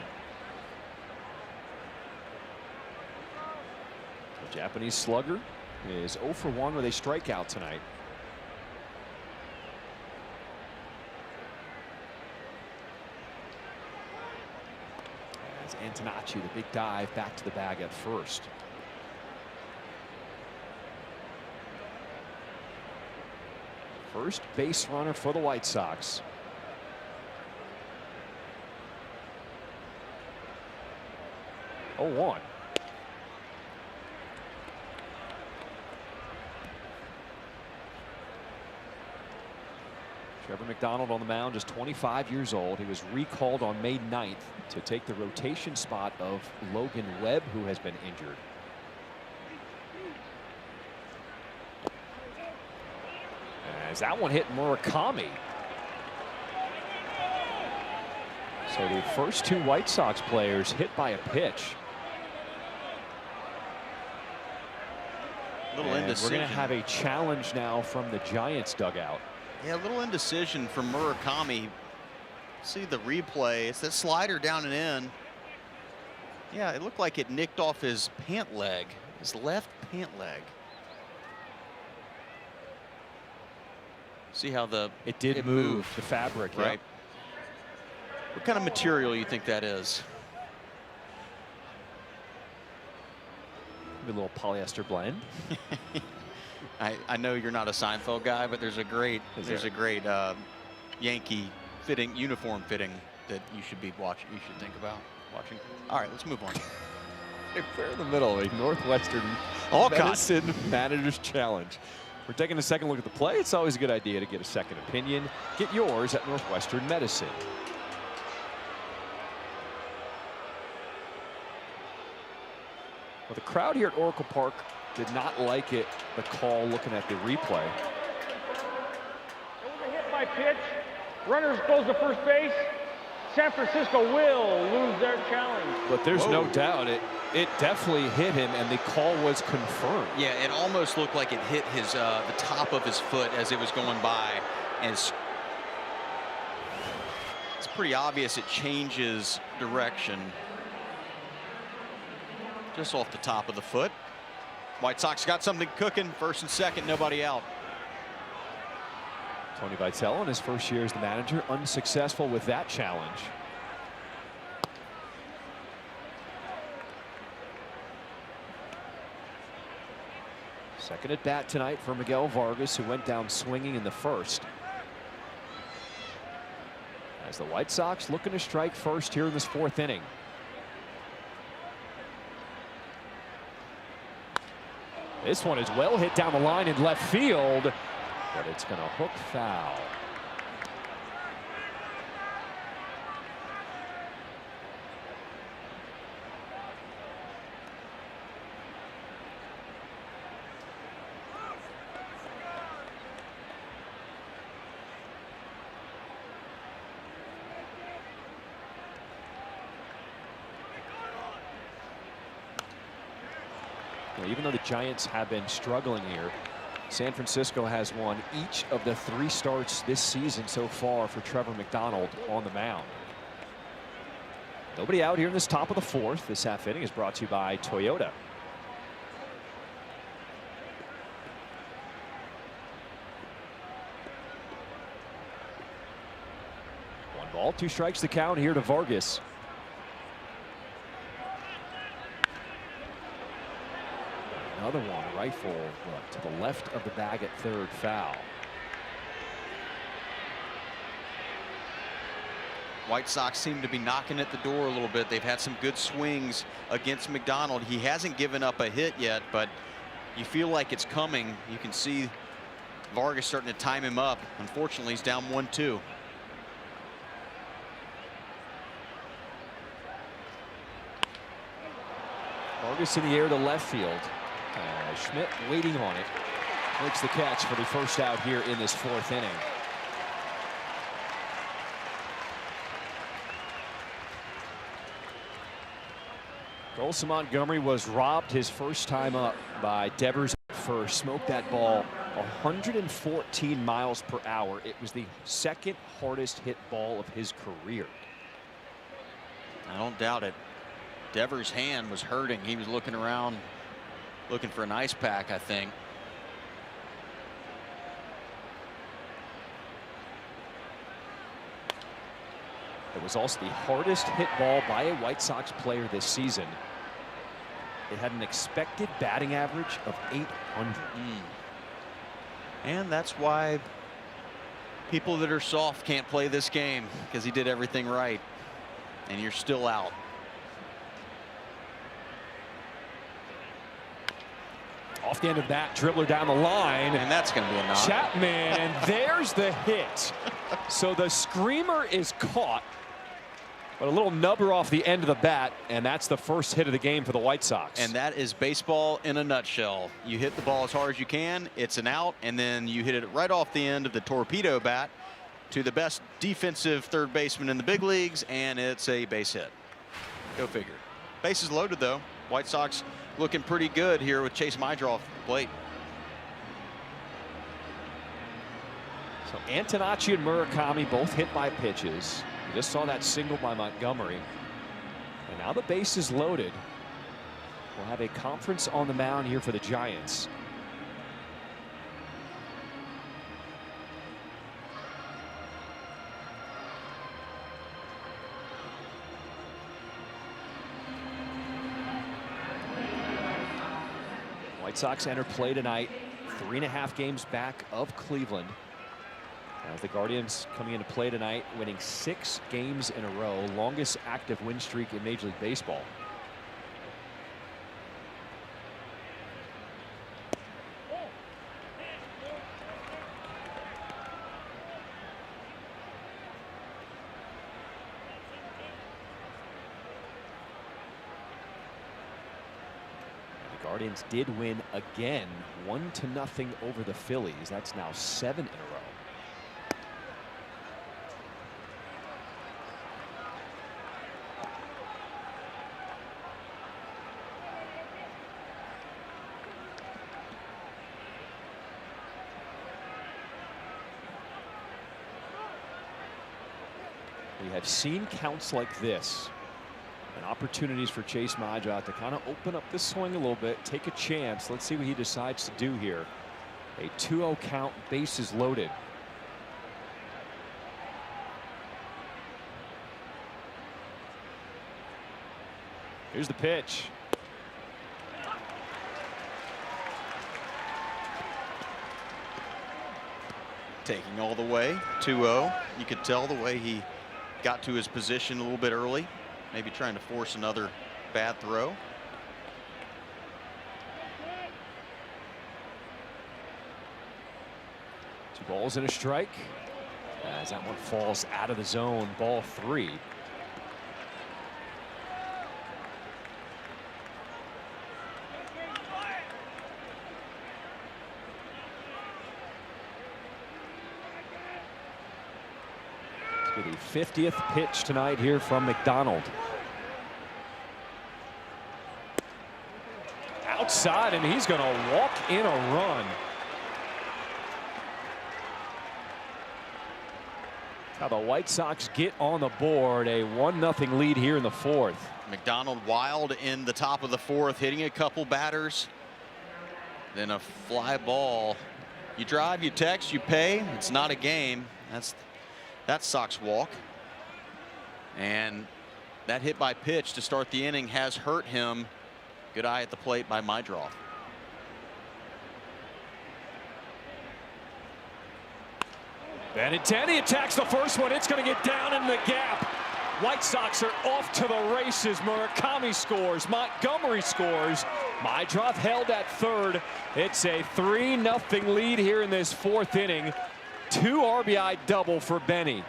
The Japanese slugger is 0 for 1 with a strikeout tonight. As Antonacci, the big dive back to the bag at first. First base runner for the White Sox. Oh, 1. Trevor McDonald on the mound, just 25 years old. He was recalled on May 9th to take the rotation spot of Logan Webb, who has been injured. As that one hit Murakami. So the first 2 White Sox players hit by a pitch. Little indecision. We're going to have a challenge now from the Giants dugout. Yeah, a little indecision from Murakami. See the replay. It's that slider down and in. Yeah, it looked like it nicked off his pant leg, his left pant leg. See how it did move the fabric, right? What kind of material you think that is? Maybe a little polyester blend. I know you're not a Seinfeld guy, but there's a great Yankee fitting, uniform fitting that you should be watching. You should think about watching. All right, let's move on. We're in the middle of a Northwestern Medicine Manager's Challenge. We're taking a second look at the play. It's always a good idea to get a second opinion. Get yours at Northwestern Medicine. Well, the crowd here at Oracle Park did not like the call looking at the replay. It was a hit by pitch. Runners goes to first base. San Francisco will lose their challenge. But there's no doubt it definitely hit him, and the call was confirmed. Yeah, it almost looked like it hit his the top of his foot as it was going by, and it's pretty obvious it changes direction just off the top of the foot. White Sox got something cooking. First and second, nobody out. Tony Vitello in his first year as the manager, unsuccessful with that challenge. Second at bat tonight for Miguel Vargas, who went down swinging in the first. As the White Sox looking to strike first here in this 4th inning. This one is well hit down the line in left field, but it's going to hook foul. Even though the Giants have been struggling here, San Francisco has won each of the 3 starts this season so far for Trevor McDonald on the mound. Nobody out here in this top of the 4th. This half inning is brought to you by Toyota. ball, 2 strikes to count here to Vargas. Another one, rifle to the left of the bag at third, foul. White Sox seem to be knocking at the door a little bit. They've had some good swings against McDonald. He hasn't given up a hit yet, but you feel like it's coming. You can see Vargas starting to time him up. Unfortunately, he's down 1-2. Vargas in the air to left field. Schmidt waiting on it. Makes the catch for the first out here in this 4th inning. Colson Montgomery was robbed his first time up by Devers at first. Smoked that ball 114 miles per hour. It was the 2nd hardest hit ball of his career. I don't doubt it. Devers' hand was hurting. He was looking around, looking for an ice pack, I think. It was also the hardest hit ball by a White Sox player this season. It had an expected batting average of 800. And that's why people that are soft can't play this game, because he did everything right. And you're still out. Off the end of that, dribbler down the line. And that's going to be a knock. Chapman, and there's the hit. So the screamer is caught, but a little nubber off the end of the bat, and that's the first hit of the game for the White Sox. And that is baseball in a nutshell. You hit the ball as hard as you can, it's an out, and then you hit it right off the end of the torpedo bat to the best defensive third baseman in the big leagues, and it's a base hit. Go figure. Bases loaded, though. White Sox looking pretty good here with Chase Meidra off the plate. So Antonacci and Murakami both hit by pitches. You just saw that single by Montgomery. And now the base is loaded. We'll have a conference on the mound here for the Giants. White Sox enter play tonight, 3.5 games back of Cleveland. As the Guardians coming into play tonight, winning 6 games in a row, longest active win streak in Major League Baseball. Guardians did win again, 1-0 over the Phillies. That's now 7 in a row. We have seen counts like this. And opportunities for Chase Meidra to kind of open up the swing a little bit, take a chance. Let's see what he decides to do here. A 2-0 count, bases loaded. Here's the pitch. Taking all the way, 2-0. You could tell the way he got to his position a little bit early. Maybe trying to force another bad throw. Two balls and a strike. As that one falls out of the zone, ball 3. The 50th pitch tonight here from McDonald. Outside, and he's going to walk in a run. How the White Sox get on the board, a 1-0 lead here in the 4th. McDonald wild in the top of the 4th, hitting a couple batters. Then a fly ball. You drive, you text, you pay. It's not a game. That's Sox walk. And that hit by pitch to start the inning has hurt him. Good eye at the plate by Mydroth. Benintendi attacks the first one. It's going to get down in the gap. White Sox are off to the races. Murakami scores. Montgomery scores. Mydroth held at third. It's a 3-0 lead here in this fourth inning. 2 RBI double for Benny.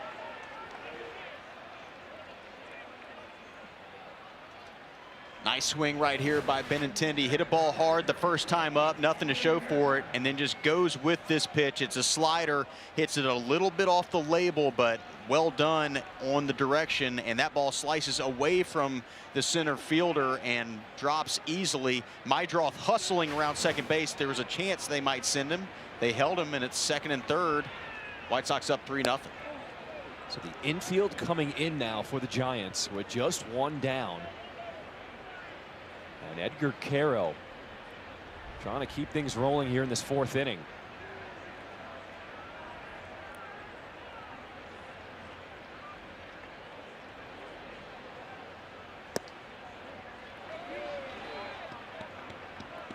Nice swing right here by Benintendi. Hit a ball hard the first time up, nothing to show for it, and then just goes with this pitch. It's a slider, hits it a little bit off the label, but well done on the direction, and that ball slices away from the center fielder and drops easily. Mydroth hustling around second base. There was a chance they might send him. They held him, and it's second and third. White Sox up 3-0. So the infield coming in now for the Giants with just one down. And Edgar Caro trying to keep things rolling here in this fourth inning.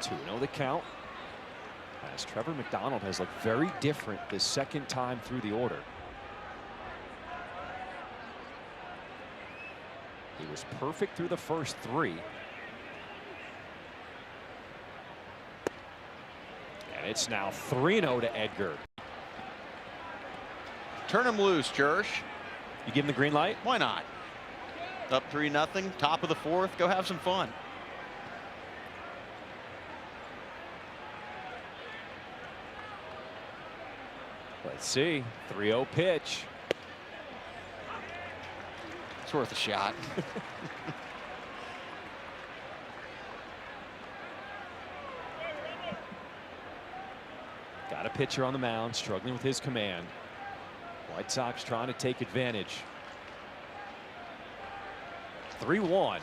Two 2-0 the count. As Trevor McDonald has looked very different this second time through the order. He was perfect through the first 3. And it's now 3-0 to Edgar. Turn him loose, Jersh. You give him the green light? Why not? Up 3-0, top of the fourth. Go have some fun. Let's see. 3-0 pitch. It's worth a shot. Got a pitcher on the mound, struggling with his command. White Sox trying to take advantage. 3-1.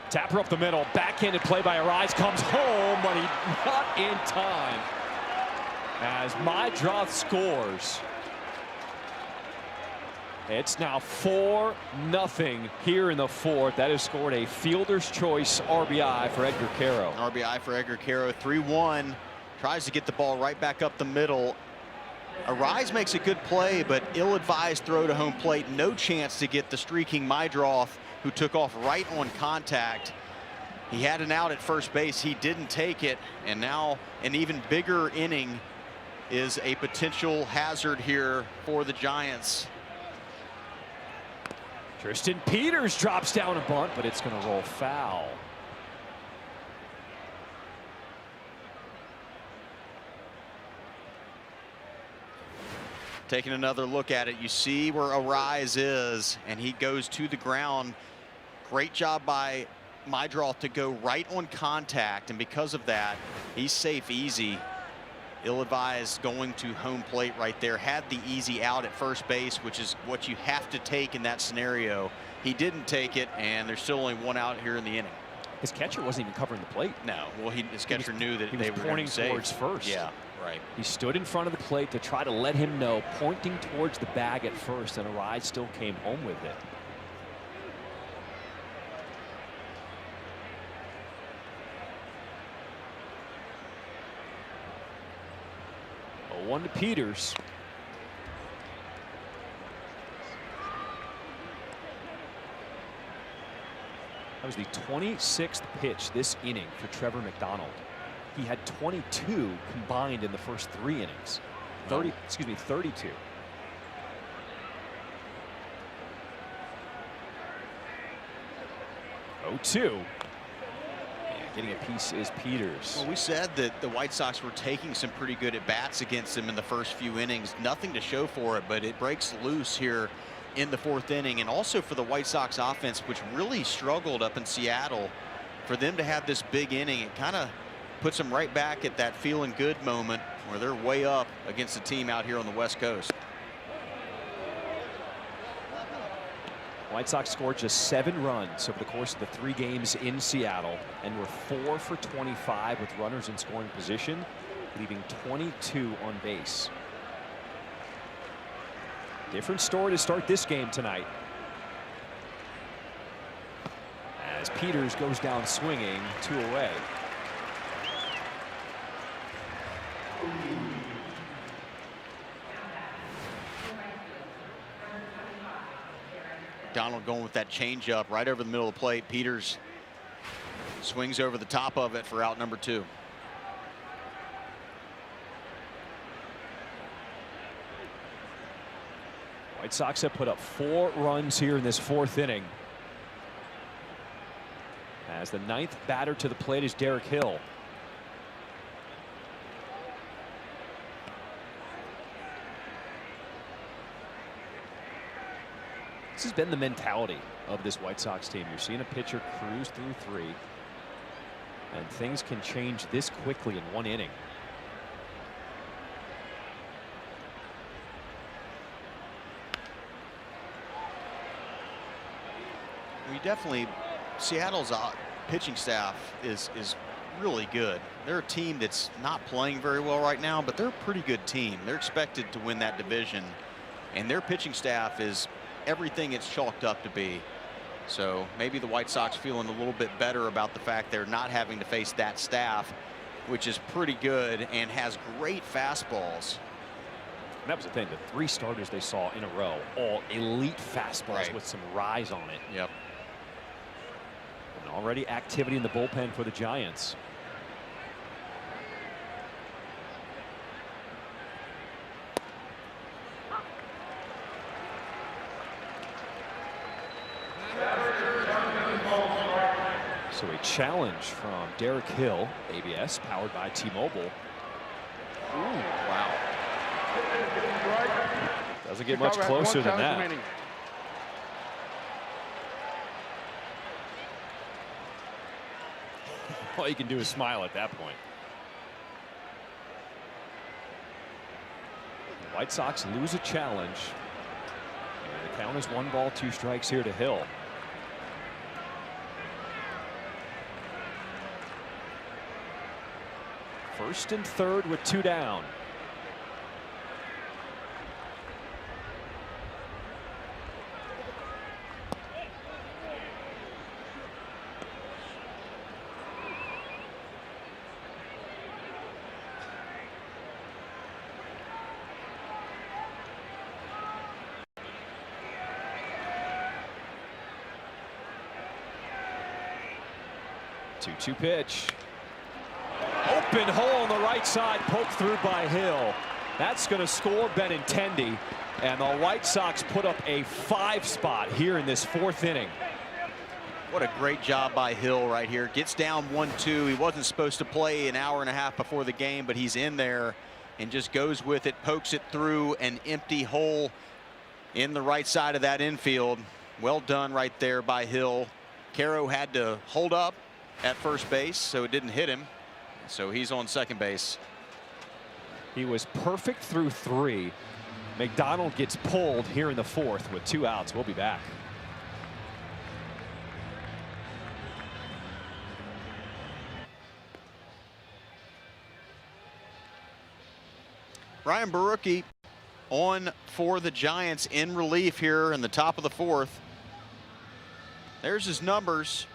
Tapper up the middle. Backhanded play by Arise. Comes home, but he's not in time. As Mydroth scores. It's now 4-0 here in the fourth. That has scored a fielder's choice RBI for Edgar Caro. RBI for Edgar Caro. 3-1. Tries to get the ball right back up the middle. Arise makes a good play, but ill-advised throw to home plate. No chance to get the streaking Mydroth, who took off right on contact. He had an out at first base. He didn't take it, and now an even bigger inning is a potential hazard here for the Giants. Tristan Peters drops down a bunt, but it's going to roll foul. Taking another look at it, you see where Arise is, and he goes to the ground. Great job by Mydroth to go right on contact, and because of that, he's safe easy. Ill-advised going to home plate right there. Had the easy out at first base, which is what you have to take in that scenario. He didn't take it, and there's still only one out here in the inning. His catcher wasn't even covering the plate. No, well, his catcher knew that he they was were pointing save. towards first. Yeah, right. He stood in front of the plate to try to let him know, pointing towards the bag at first, and Arise still came home with it. Oh, 1 to Peters. That was the 26th pitch this inning for Trevor McDonald. He had 22 combined in the first 3 innings. 32. Oh, 2. Getting a piece is Peters. Well, we said that the White Sox were taking some pretty good at-bats against him in the first few innings. Nothing to show for it, but it breaks loose here in the fourth inning. And also for the White Sox offense, which really struggled up in Seattle, for them to have this big inning, it kind of puts them right back at that feeling good moment where they're way up against the team out here on the West Coast. White Sox scored just 7 runs over the course of the 3 games in Seattle and were 4 for 25 with runners in scoring position, leaving 22 on base. Different story to start this game tonight. as Peters goes down swinging, 2 away. Donald going with that changeup right over the middle of the plate. Peters swings over the top of it for out number 2. White Sox have put up 4 runs here in this 4th inning. As the 9th batter to the plate is Derek Hill. This has been the mentality of this White Sox team. You're seeing a pitcher cruise through 3, and things can change this quickly in 1 inning. We definitely, Seattle's pitching staff is really good. They're a team that's not playing very well right now, but they're a pretty good team. They're expected to win that division, and their pitching staff is everything it's chalked up to be. So maybe the White Sox feeling a little bit better about the fact they're not having to face that staff, which is pretty good and has great fastballs. And that was the thing, the 3 starters they saw in a row, all elite fastballs with some rise on it. Yep. And already activity in the bullpen for the Giants. So a challenge from Derek Hill, ABS, powered by T-Mobile. Ooh, wow. Doesn't get much closer than that. All you can do is smile at that point. The White Sox lose a challenge. And the count is 1 ball, 2 strikes here to Hill. First and third with 2 down. Two pitch. Open hole on the right side, poked through by Hill. That's going to score Benintendi, and the White Sox put up a 5 spot here in this 4th inning. What a great job by Hill right here. Gets down 1-2. He wasn't supposed to play an hour and a half before the game, but he's in there and just goes with it, pokes it through an empty hole in the right side of that infield. Well done right there by Hill. Caro had to hold up at first base, so it didn't hit him. So he's on second base. He was perfect through 3. McDonald gets pulled here in the 4th with 2 outs. We'll be back. Ryan Barucki on for the Giants in relief here in the top of the 4th. There's his numbers.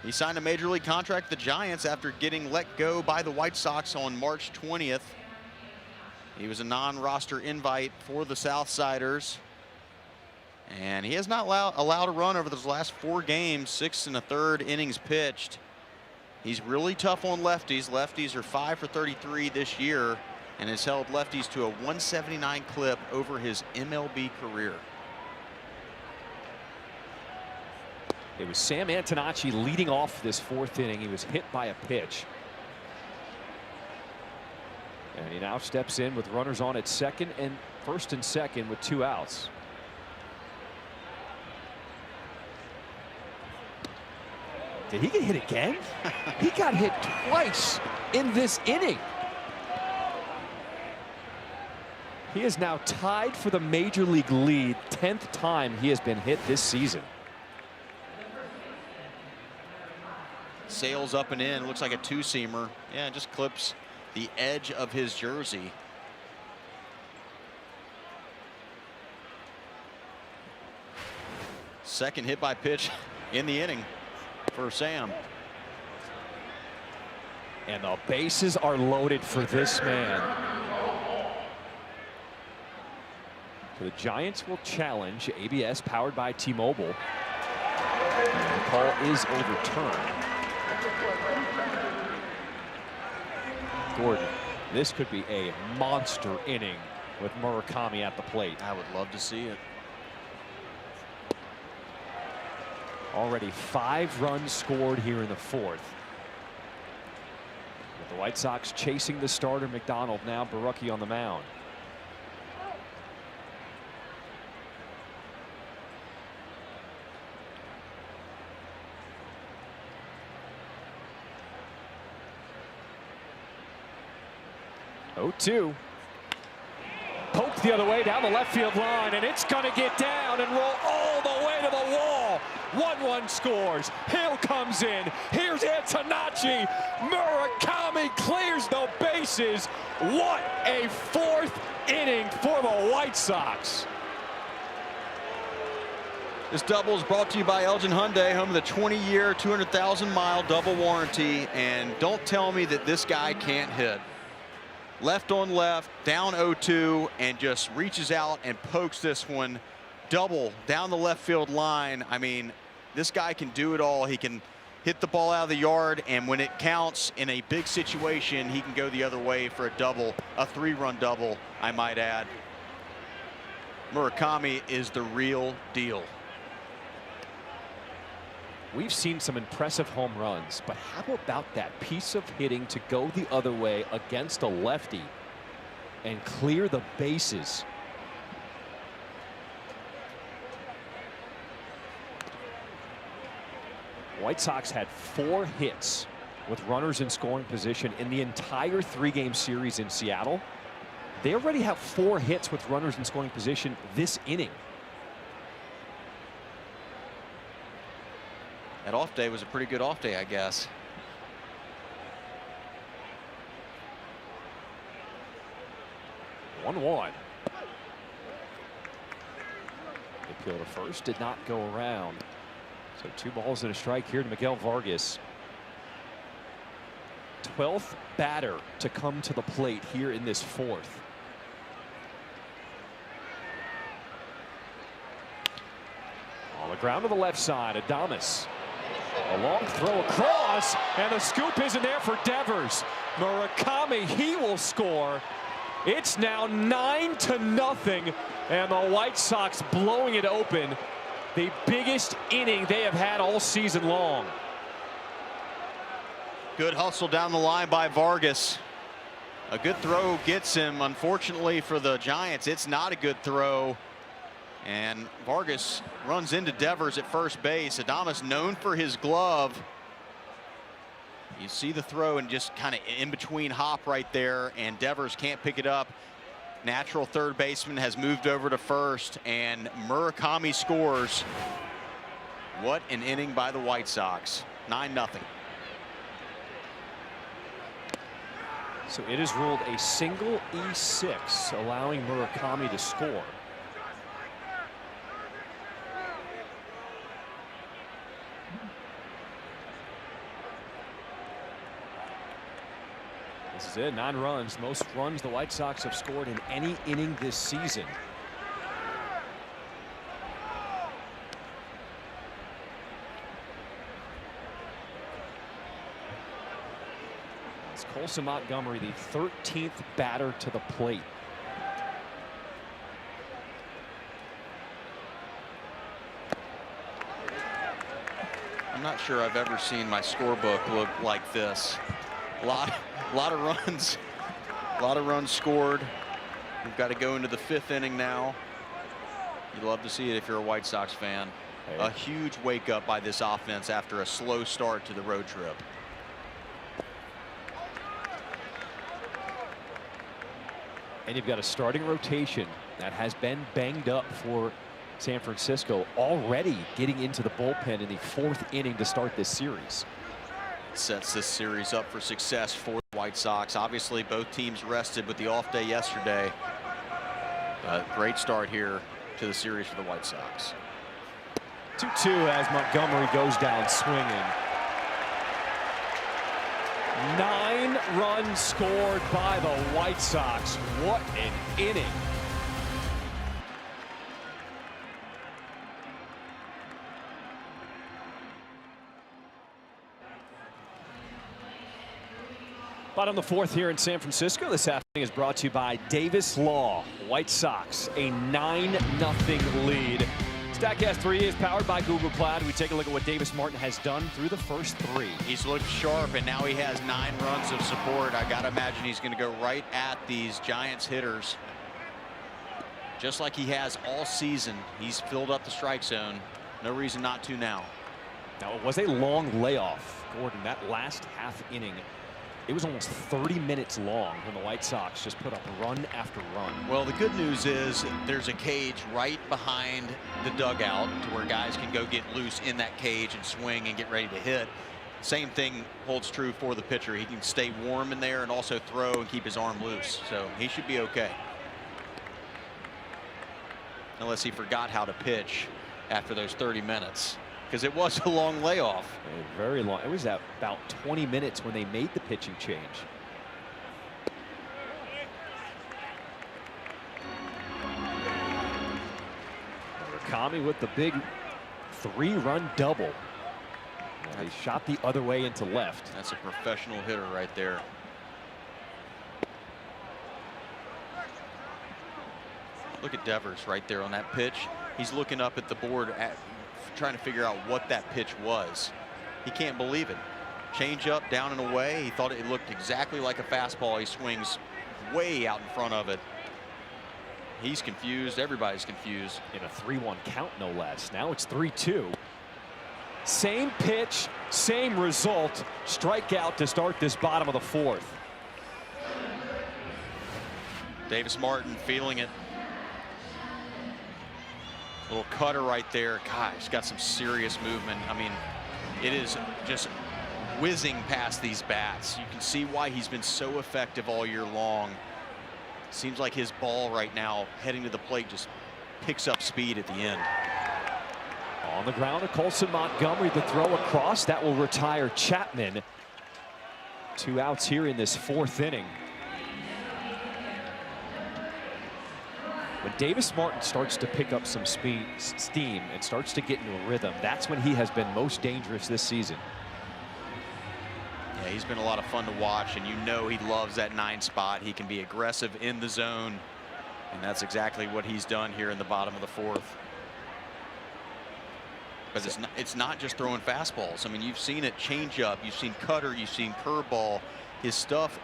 He signed a major league contract with the Giants after getting let go by the White Sox on March 20th. He was a non-roster invite for the Southsiders. And he has not allowed a run over those last 4 games, 6 1/3 innings pitched. He's really tough on lefties. Lefties are 5 for 33 this year and has held lefties to a 179 clip over his MLB career. It was Sam Antonacci leading off this 4th inning. He was hit by a pitch. And he now steps in with runners on at first and second with 2 outs. Did he get hit again? He got hit twice in this inning. He is now tied for the major league lead, 10th time he has been hit this season. Sails up and in, looks like a 2-seamer. Yeah, just clips the edge of his jersey. Second hit by pitch in the inning. for Sam. And the bases are loaded for this man. So the Giants will challenge. ABS powered by T-Mobile. The call is overturned. Gordon, this could be a monster inning with Murakami at the plate. I would love to see it. Already 5 runs scored here in the 4th. With the White Sox chasing the starter McDonald, now Barucki on the mound. Oh, 2. Poked the other way down the left field line, and it's going to get down and roll all the way to the wall. 1-1 scores. Hill comes in. Here's Antonacci. Murakami clears the bases. What a 4th inning for the White Sox. This double is brought to you by Elgin Hyundai, home of the 20-year, 200,000-mile double warranty. And don't tell me that this guy can't hit. Left on left, down 0-2, and just reaches out and pokes this one double down the left field line. I mean, this guy can do it all. He can hit the ball out of the yard, and when it counts in a big situation, he can go the other way for a double, a 3-run double, I might add. Murakami is the real deal. We've seen some impressive home runs, but how about that piece of hitting to go the other way against a lefty and clear the bases? White Sox had 4 hits with runners in scoring position in the entire 3-game series in Seattle. They already have 4 hits with runners in scoring position this inning. That off day was a pretty good off day, I guess. One. Appeal to first, did not go around. So 2 balls and a strike here to Miguel Vargas. 12th batter to come to the plate here in this 4th. On the ground to the left side, Adames. A long throw across, and the scoop isn't there for Devers. Murakami, he will score. It's now 9-0, and the White Sox blowing it open. The biggest inning they have had all season long. Good hustle down the line by Vargas. A good throw gets him. Unfortunately for the Giants, it's not a good throw. And Vargas runs into Devers at first base. Adames known for his glove. You see the throw and just kind of in between hop right there, and Devers can't pick it up. Natural third baseman has moved over to first, and Murakami scores. What an inning by the White Sox. 9-0. So it is ruled a single E6, allowing Murakami to score. This is it, 9 runs, most runs the White Sox have scored in any inning this season. It's Colson Montgomery, the 13th batter to the plate. I'm not sure I've ever seen my scorebook look like this. A lot of runs. A lot of runs scored. We've got to go into the 5th inning now. You'd love to see it if you're a White Sox fan. Hey. A huge wake up by this offense after a slow start to the road trip. And you've got a starting rotation that has been banged up for San Francisco, already getting into the bullpen in the 4th inning to start this series. Sets this series up for success for the White Sox. Obviously, both teams rested with the off day yesterday. A great start here to the series for the White Sox. 2-2 as Montgomery goes down swinging. 9 runs scored by the White Sox. What an inning. Bottom of the 4th here in San Francisco. This afternoon is brought to you by Davis Law. White Sox, a 9-0 lead. StatCast 3 is powered by Google Cloud. We take a look at what Davis Martin has done through the first 3. He's looked sharp, and now he has 9 runs of support. I got to imagine he's going to go right at these Giants hitters. Just like he has all season. He's filled up the strike zone. No reason not to now. Now, it was a long layoff, Gordon, that last half inning. It was almost 30 minutes long when the White Sox just put up run after run. Well, the good news is there's a cage right behind the dugout to where guys can go get loose in that cage and swing and get ready to hit. Same thing holds true for the pitcher. He can stay warm in there and also throw and keep his arm loose. So he should be okay. Unless he forgot how to pitch after those 30 minutes. Because it was a long layoff. Very long. It was at about 20 minutes when they made the pitching change. Murakami with the big 3-run double. He shot the other way into left. That's a professional hitter right there. Look at Devers right there on that pitch. He's looking up at the board trying to figure out what that pitch was. He can't believe it. Change up, down and away. He thought it looked exactly like a fastball. He swings way out in front of it. He's confused. Everybody's confused. In a 3-1 count, no less. Now it's 3-2. Same pitch, same result. Strikeout to start this bottom of the 4th. Davis Martin feeling it. Little cutter right there. God, he's got some serious movement. I mean, it is just whizzing past these bats. You can see why he's been so effective all year long. Seems like his ball right now heading to the plate just picks up speed at the end. On the ground to Colson Montgomery, the throw across. That will retire Chapman. 2 outs here in this 4th inning. When Davis Martin starts to pick up some steam and starts to get into a rhythm, that's when he has been most dangerous this season. Yeah, he's been a lot of fun to watch, and you know he loves that 9 spot. He can be aggressive in the zone, and that's exactly what he's done here in the bottom of the 4th. But it's not just throwing fastballs. I mean, you've seen it change up, you've seen cutter, you've seen curveball. His stuff,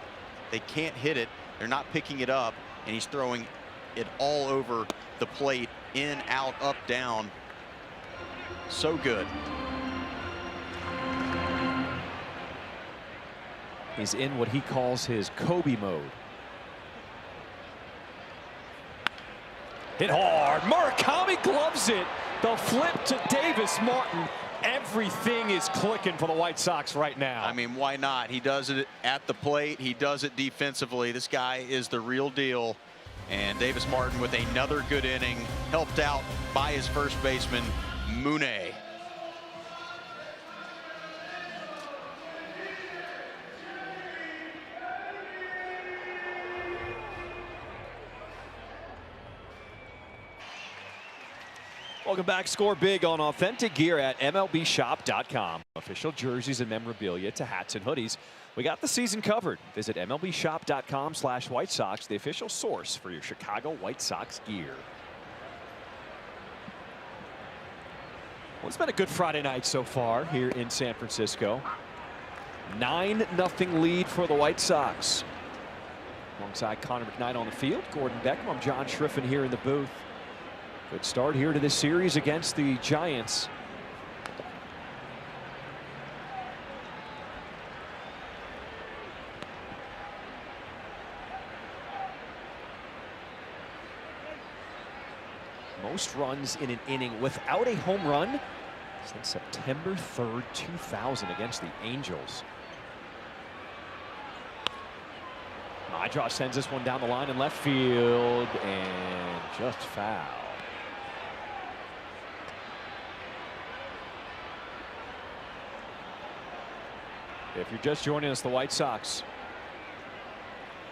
they can't hit it, they're not picking it up, and he's throwing it all over the plate, in, out, up, down. So good. He's in what he calls his Kobe mode. Hit hard. Murakami gloves it. The flip to Davis Martin. Everything is clicking for the White Sox right now. I mean, why not? He does it at the plate. He does it defensively. This guy is the real deal. And Davis Martin with another good inning, helped out by his first baseman, Mooney. Welcome back. Score big on authentic gear at MLBshop.com. Official jerseys and memorabilia to hats and hoodies. We got the season covered. Visit MLBshop.com/White Sox, the official source for your Chicago White Sox gear. Well, it's been a good Friday night so far here in San Francisco. 9-0 lead for the White Sox. Alongside Connor McKnight on the field, Gordon Beckham, I'm John Schriffen here in the booth. Good start here to this series against the Giants. Most runs in an inning without a home run since September 3rd, 2000 against the Angels. Madraw sends this one down the line in left field and just foul. If you're just joining us, the White Sox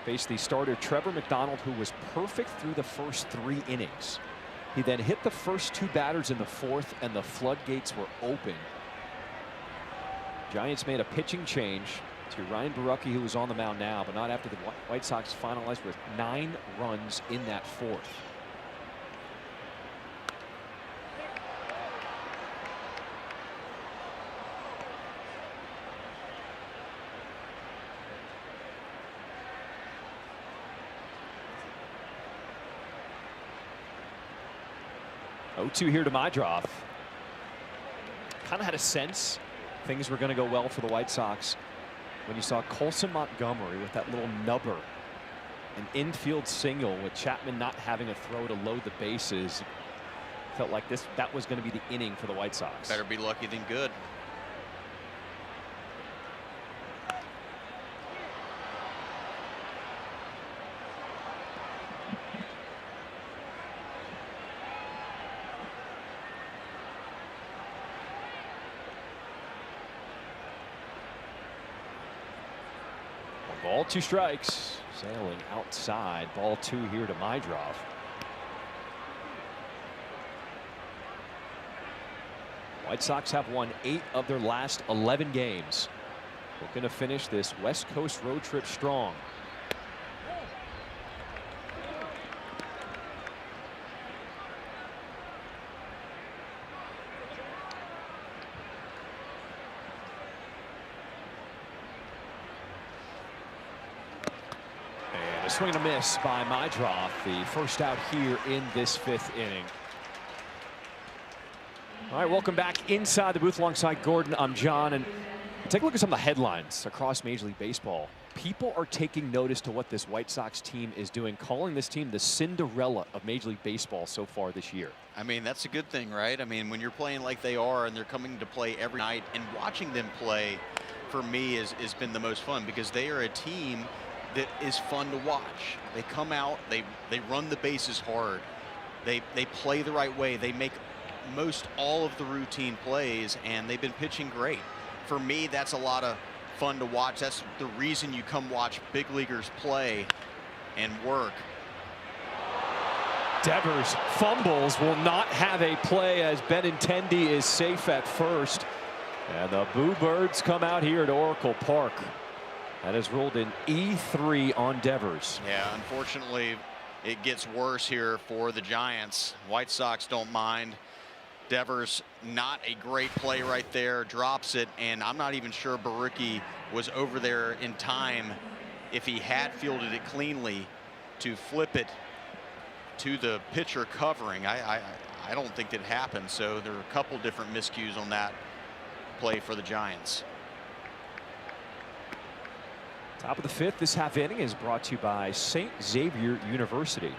faced the starter Trevor McDonald, who was perfect through the first 3 innings. He then hit the first 2 batters in the 4th, and the floodgates were open. Giants made a pitching change to Ryan Borucki, who was on the mound now, but not after the White Sox finalized with 9 runs in that 4th. Oh-2 here to Mydroff. Kind of had a sense things were going to go well for the White Sox when you saw Colson Montgomery with that little nubber, an infield single with Chapman not having a throw to load the bases. Felt like that was going to be the inning for the White Sox. Better be lucky than good. Ball, 2 strikes. Sailing outside. Ball 2 here to Mydroff. White Sox have won 8 of their last 11 games. Looking to finish this West Coast road trip strong. Swing and a miss by Mydroff, the first out here in this 5th inning. All right, welcome back inside the booth alongside Gordon. I'm John, and take a look at some of the headlines across Major League Baseball. People are taking notice to what this White Sox team is doing, calling this team the Cinderella of Major League Baseball so far this year. I mean, that's a good thing, right? I mean, when you're playing like they are and they're coming to play every night, and watching them play, for me, has been the most fun, because they are a team that is fun to watch. They come out, they run the bases hard, they play the right way, they make most all of the routine plays, and they've been pitching great. For me, that's a lot of fun to watch. That's the reason you come watch big leaguers play and work. Devers fumbles, will not have a play as Benintendi is safe at first. And the Boo Birds come out here at Oracle Park. That has rolled in E3 on Devers. Yeah, unfortunately, it gets worse here for the Giants. White Sox don't mind. Devers, not a great play right there, drops it, and I'm not even sure Borucki was over there in time, if he had fielded it cleanly, to flip it to the pitcher covering. I don't think that happened, so there are a couple different miscues on that play for the Giants. Top of the 5th, this half inning is brought to you by St. Xavier University.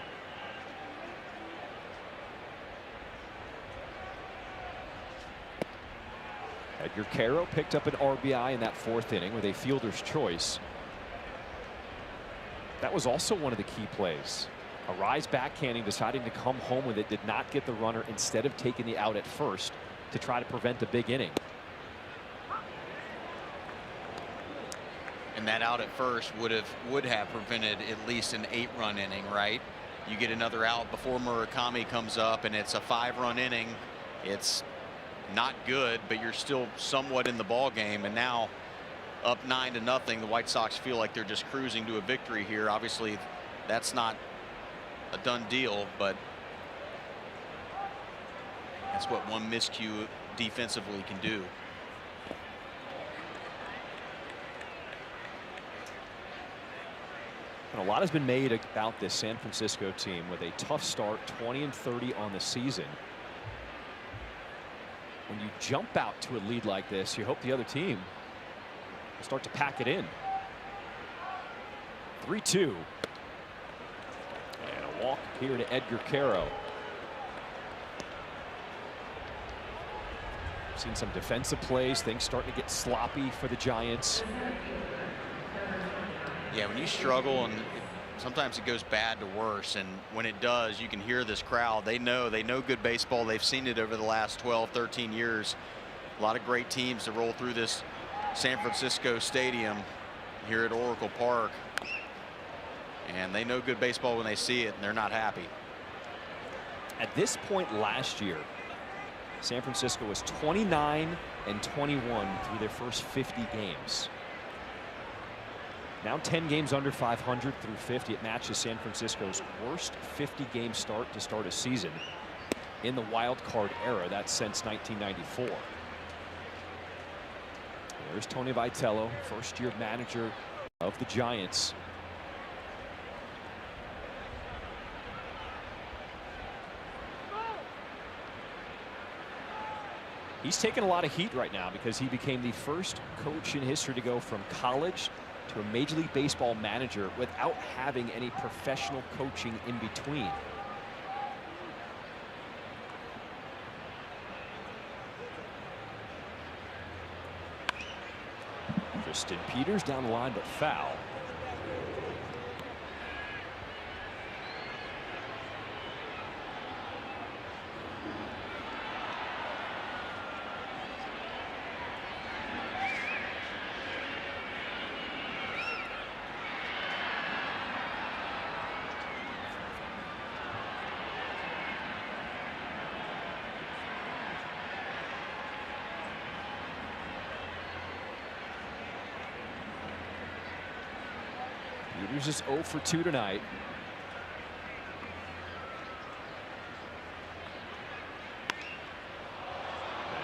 Edgar Caro picked up an RBI in that 4th inning with a fielder's choice. That was also one of the key plays. A rise backhanding, deciding to come home with it, did not get the runner, instead of taking the out at first to try to prevent a big inning. And that out at first would have prevented at least an 8-run inning, right? You get another out before Murakami comes up, and it's a 5-run inning. It's not good, but you're still somewhat in the ball game. And now up 9-0, the White Sox feel like they're just cruising to a victory here. Obviously, that's not a done deal, but that's what one miscue defensively can do. And a lot has been made about this San Francisco team with a tough start, 20-30 on the season. When you jump out to a lead like this, you hope the other team will start to pack it in. 3-2. And a walk here to Edgar Caro. Seen some defensive plays, things starting to get sloppy for the Giants. Yeah, when you struggle, and sometimes it goes bad to worse, and when it does, you can hear this crowd. They know good baseball. They've seen it over the last 12, 13 years. A lot of great teams that roll through this San Francisco Stadium here at Oracle Park. And they know good baseball when they see it, and they're not happy. At this point last year, San Francisco was 29-21 through their first 50 games. Now 10 games under 500 through 50. It matches San Francisco's worst 50-game start to start a season in the wild card era. That's since 1994. There's Tony Vitello, first-year manager of the Giants. He's taking a lot of heat right now because he became the first coach in history to go from college to a Major League Baseball manager without having any professional coaching in between. Tristan Peters down the line, but foul. Peters is 0 for 2 tonight.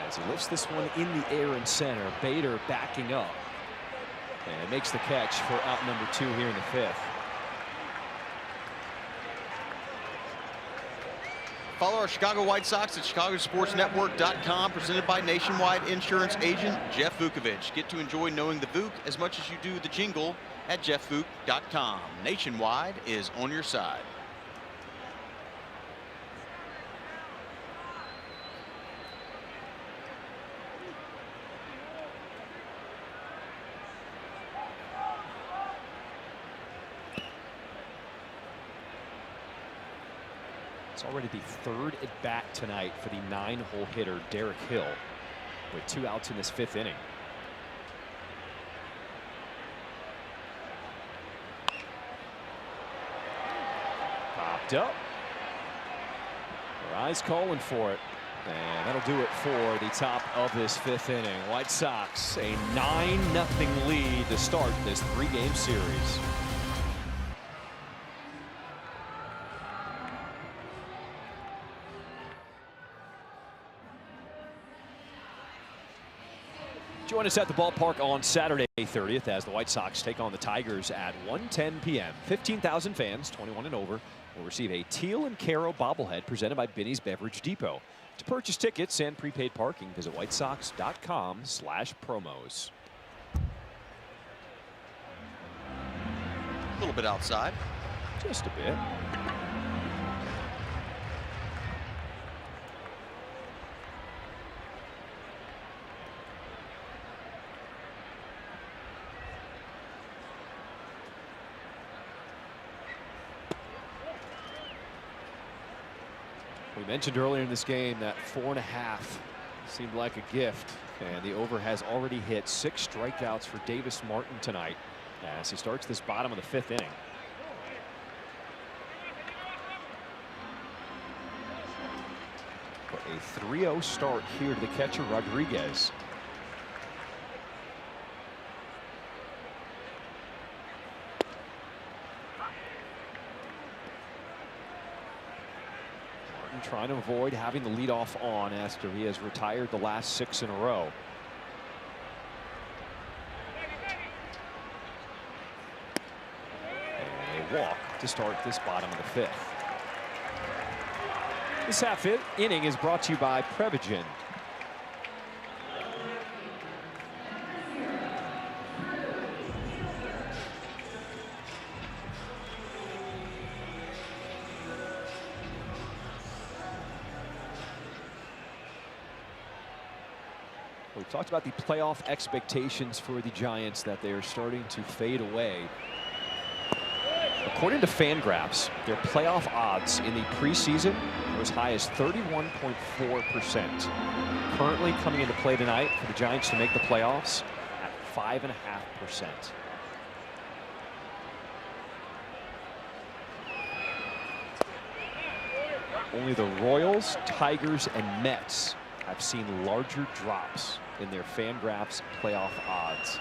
As he lifts this one in the air in center, Bader backing up and makes the catch for out number 2 here in the 5th. Follow our Chicago White Sox at chicagosportsnetwork.com, presented by Nationwide Insurance Agent Jeff Vukovich. Get to enjoy knowing the Vuk as much as you do the jingle at jeffvuk.com. Nationwide is on your side. It's already the 3rd at bat tonight for the 9-hole hitter Derek Hill, with 2 outs in this 5th inning. Popped up. Their eyes calling for it, and that'll do it for the top of this 5th inning. White Sox a 9-0 lead to start this 3-game series. Join us at the ballpark on Saturday, May 30th, as the White Sox take on the Tigers at 1:10 p.m. 15,000 fans, 21 and over, will receive a teal and Caro bobblehead presented by Binny's Beverage Depot. To purchase tickets and prepaid parking, visit whitesox.com/promos. A little bit outside. Just a bit. We mentioned earlier in this game that 4.5 seemed like a gift, and the over has already hit 6 strikeouts for Davis Martin tonight as he starts this bottom of the 5th inning. But a 3-0 start here to the catcher Rodriguez. Trying to avoid having the leadoff on after he has retired the last 6 in a row. And a walk to start this bottom of the 5th. This half inning is brought to you by Prevagen. We've talked about the playoff expectations for the Giants, that they are starting to fade away. According to Fangraphs, their playoff odds in the preseason were as high as 31.4%. Currently coming into play tonight for the Giants to make the playoffs at 5.5%. Only the Royals, Tigers, and Mets have seen larger drops in their Fangraphs playoff odds.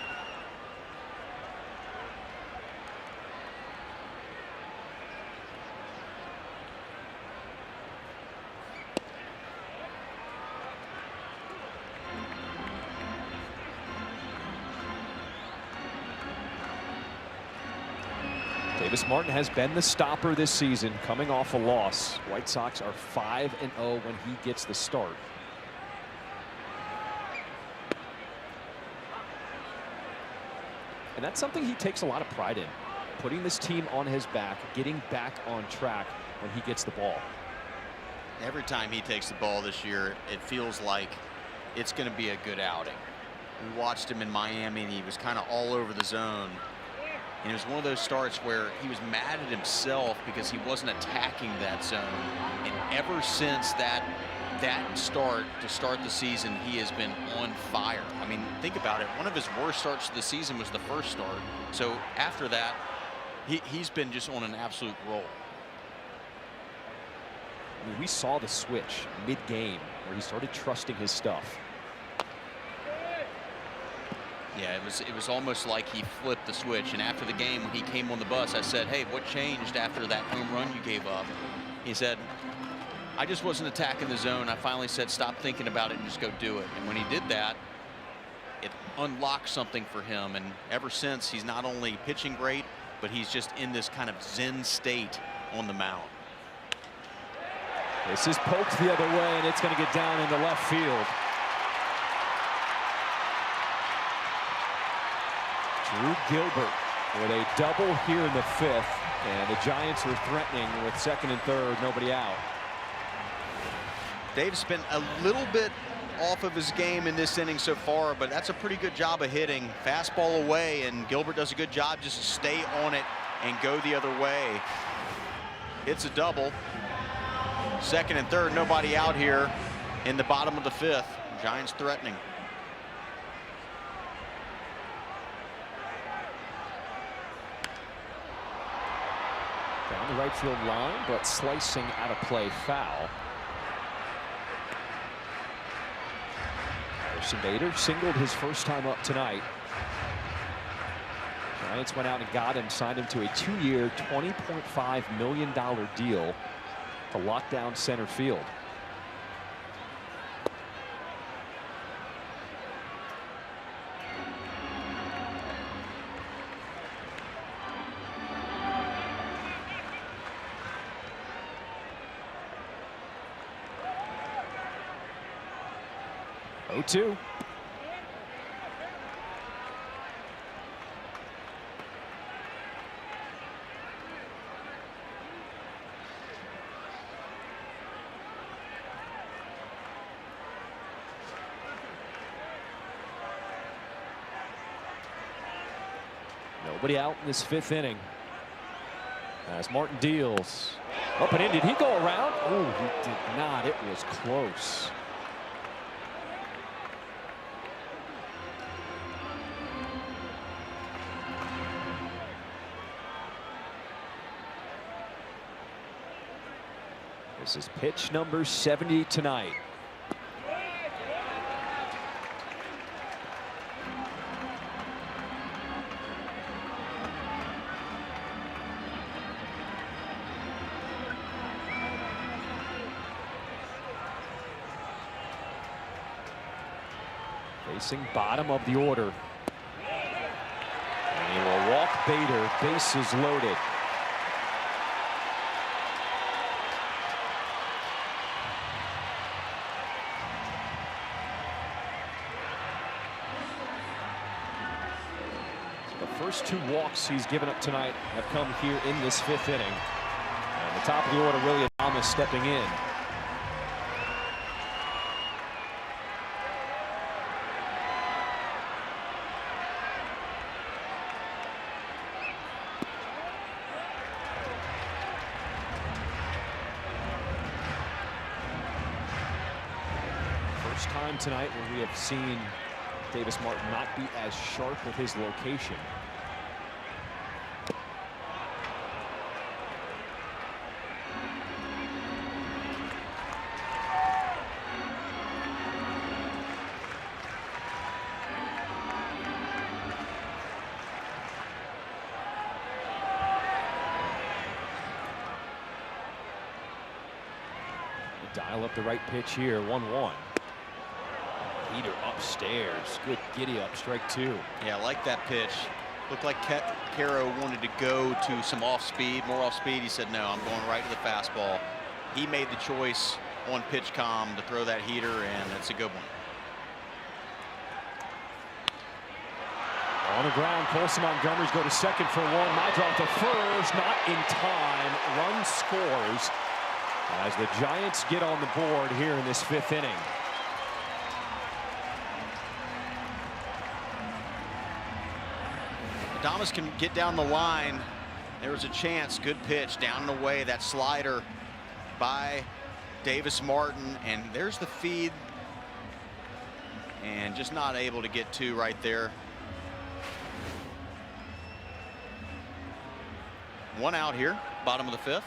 Davis Martin has been the stopper this season, coming off a loss. White Sox are 5-0 when he gets the start. And that's something he takes a lot of pride in, putting this team on his back, getting back on track when he gets the ball. Every time he takes the ball this year, it feels like it's going to be a good outing. We watched him in Miami, and he was kind of all over the zone. And it was one of those starts where he was mad at himself because he wasn't attacking that zone. And ever since that start to start the season, he has been on fire. I mean, think about it. One of his worst starts of the season was the first start. So after that, he's been just on an absolute roll. I mean, we saw the switch mid-game where he started trusting his stuff. Yeah, it was almost like he flipped the switch. And after the game, when he came on the bus, I said, hey, what changed after that home run you gave up? He said, I just wasn't attacking the zone. I finally said, stop thinking about it and just go do it. And when he did that, it unlocked something for him. And ever since, he's not only pitching great, but he's just in this kind of zen state on the mound. This is poked the other way, and it's going to get down into left field. Drew Gilbert with a double here in the 5th, and the Giants are threatening with 2nd and 3rd, nobody out. Dave's been a little bit off of his game in this inning so far, but that's a pretty good job of hitting. Fastball away, and Gilbert does a good job just to stay on it and go the other way. It's a double. 2nd and 3rd, nobody out here in the bottom of the 5th. Giants threatening. Down the right field line, but slicing out of play, foul. Harrison Bader singled his first time up tonight. Giants went out and got him, signed him to a 2-year, $20.5 million deal to lock down center field. Oh, 2. Nobody out in this 5th inning. As Martin deals. Up and in. Did he go around? Oh, he did not. It was close. This is pitch number 70 tonight. Facing bottom of the order. And he will walk Bader, bases loaded. First 2 walks he's given up tonight have come here in this 5th inning. And the top of the order, Willie Adames stepping in. First time tonight where we have seen Davis Martin not be as sharp with his location. Dial up the right pitch here, 1-1. Heater upstairs, good giddy up, strike 2. Yeah, I like that pitch. Looked like Caro wanted to go to some off speed, more off speed. He said, no, I'm going right to the fastball. He made the choice on pitch comm to throw that heater, and it's a good one. On the ground, Colson Montgomery's go to second for 1. My drop to first, not in time. Run scores as the Giants get on the board here in this 5th inning. Adames can get down the line. There was a chance. Good pitch down and away. That slider by Davis Martin. And there's the feed. And just not able to get to right there. 1 out here, bottom of the 5th.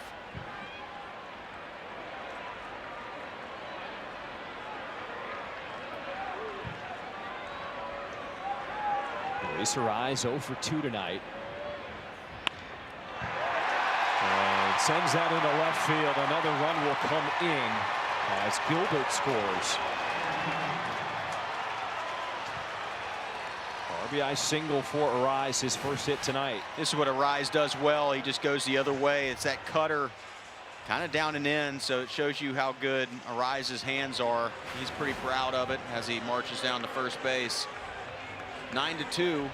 Luis Arraez 0 for 2 tonight. And sends that into left field. Another run will come in as Gilbert scores. RBI single for Arraez, his first hit tonight. This is what Arraez does well. He just goes the other way. It's that cutter kind of down and in, so it shows you how good Arraez's hands are. He's pretty proud of it as he marches down to first base. 9-2,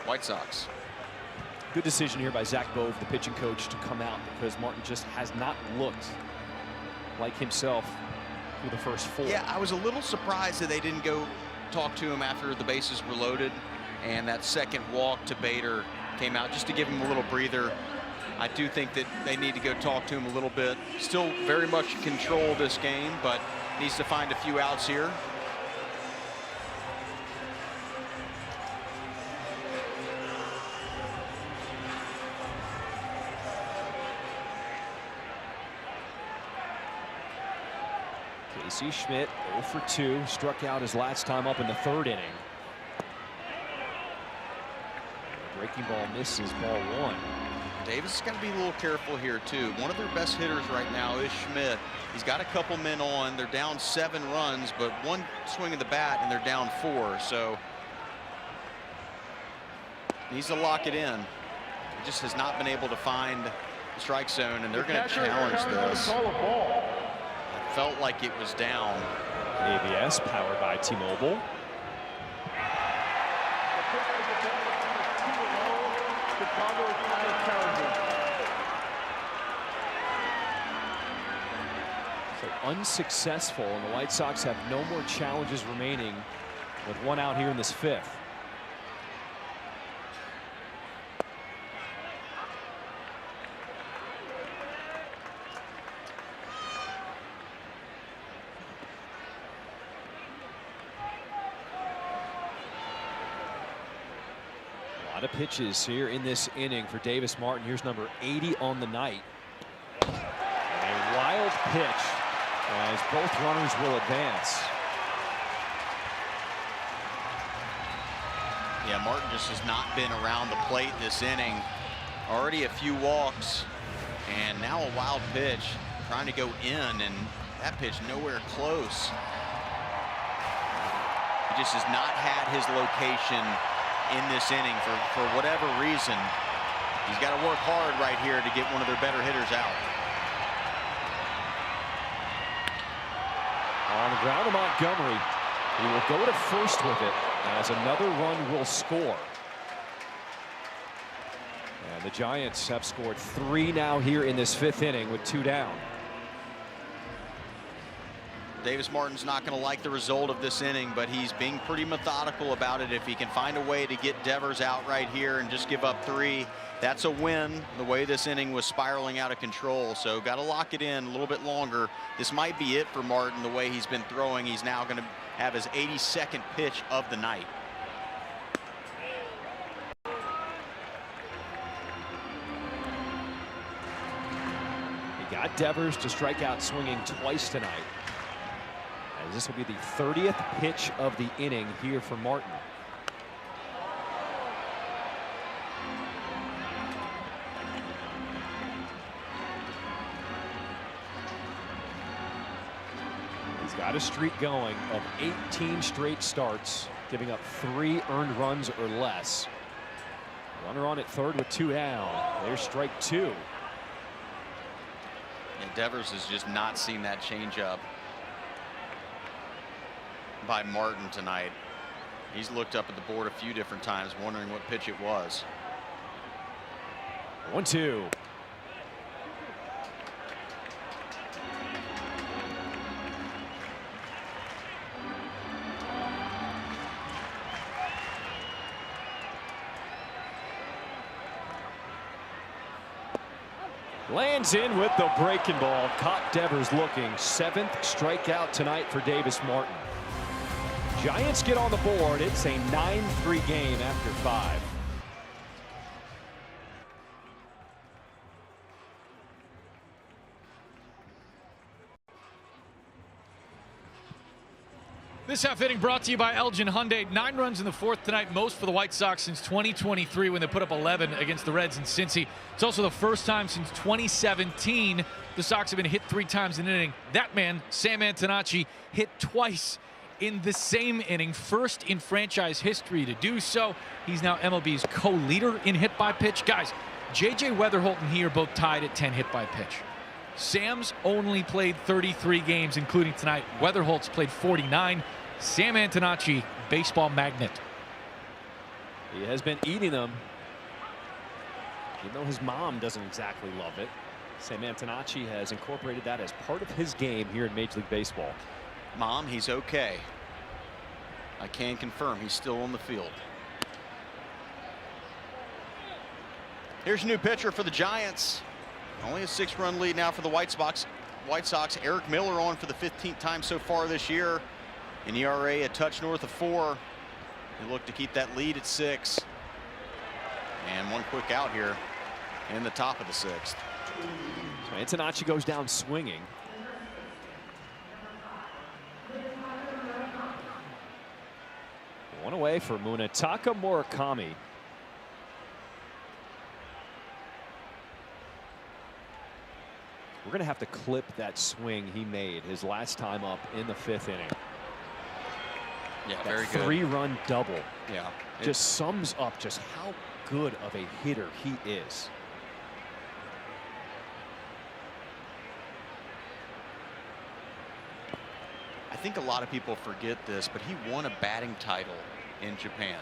White Sox. Good decision here by Zach Bove, the pitching coach, to come out because Martin just has not looked like himself through the first 4. Yeah, I was a little surprised that they didn't go talk to him after the bases were loaded, and that second walk to Bader came out just to give him a little breather. I do think that they need to go talk to him a little bit. Still very much control this game, but needs to find a few outs here. Casey Schmidt 0 for 2, struck out his last time up in the 3rd inning. Breaking ball misses, ball 1. Davis has got to be a little careful here too. One of their best hitters right now is Schmidt. He's got a couple men on. They're down 7 runs, but one swing of the bat and they're down 4. So needs to lock it in. He just has not been able to find the strike zone, and they're going to challenge this. Felt like it was down. ABS powered by T-Mobile. So unsuccessful, and the White Sox have no more challenges remaining with 1 out here in this 5th. A lot of pitches here in this inning for Davis Martin. Here's number 80 on the night. And a wild pitch as both runners will advance. Yeah, Martin just has not been around the plate this inning. Already a few walks, and now a wild pitch trying to go in, and that pitch nowhere close. He just has not had his location in this inning for whatever reason. He's got to work hard right here to get one of their better hitters out. On the ground to Montgomery. He will go to first with it as another run will score. And the Giants have scored 3 now here in this 5th inning with 2 down. Davis Martin's not going to like the result of this inning, but he's being pretty methodical about it. If he can find a way to get Devers out right here and just give up 3, that's a win. The way this inning was spiraling out of control, so got to lock it in a little bit longer. This might be it for Martin. The way he's been throwing, he's now going to have his 82nd pitch of the night. He got Devers to strike out swinging twice tonight. As this will be the 30th pitch of the inning here for Martin. He's got a streak going of 18 straight starts, giving up 3 earned runs or less. Runner on at third with 2 down. There's strike 2. And Devers has just not seen that changeup by Martin tonight. He's looked up at the board a few different times, wondering what pitch it was. 1-2. Lands in with the breaking ball. Caught Devers looking. 7th strikeout tonight for Davis Martin. Giants get on the board. It's a 9-3 game after 5. This half inning brought to you by Elgin Hyundai. 9 runs in the 4th tonight, most for the White Sox since 2023 when they put up 11 against the Reds in Cincy. It's also the first time since 2017 the Sox have been hit 3 times in an inning. That man, Sam Antonacci, hit twice in the same inning, first in franchise history to do so. He's now MLB's co-leader in hit by pitch. Guys, J.J. Weatherholt and he are both tied at 10 hit by pitch. Sam's only played 33 games, including tonight. Weatherholt's played 49. Sam Antonacci, baseball magnet. He has been eating them, even though his mom doesn't exactly love it. Sam Antonacci has incorporated that as part of his game here in Major League Baseball. Mom, he's okay. I can confirm he's still on the field. Here's a new pitcher for the Giants. Only a 6-run lead now for the White Sox. Eric Miller on for the 15th time so far this year. An ERA a touch north of 4. They look to keep that lead at 6. And one quick out here in the top of the 6th. So Antonacci goes down swinging. One away for Munetaka Murakami. We're going to have to clip that swing he made his last time up in the 5th inning. Yeah, that very good. 3-run double. Yeah. Just sums up just how good of a hitter he is. I think a lot of people forget this, but he won a batting title in Japan.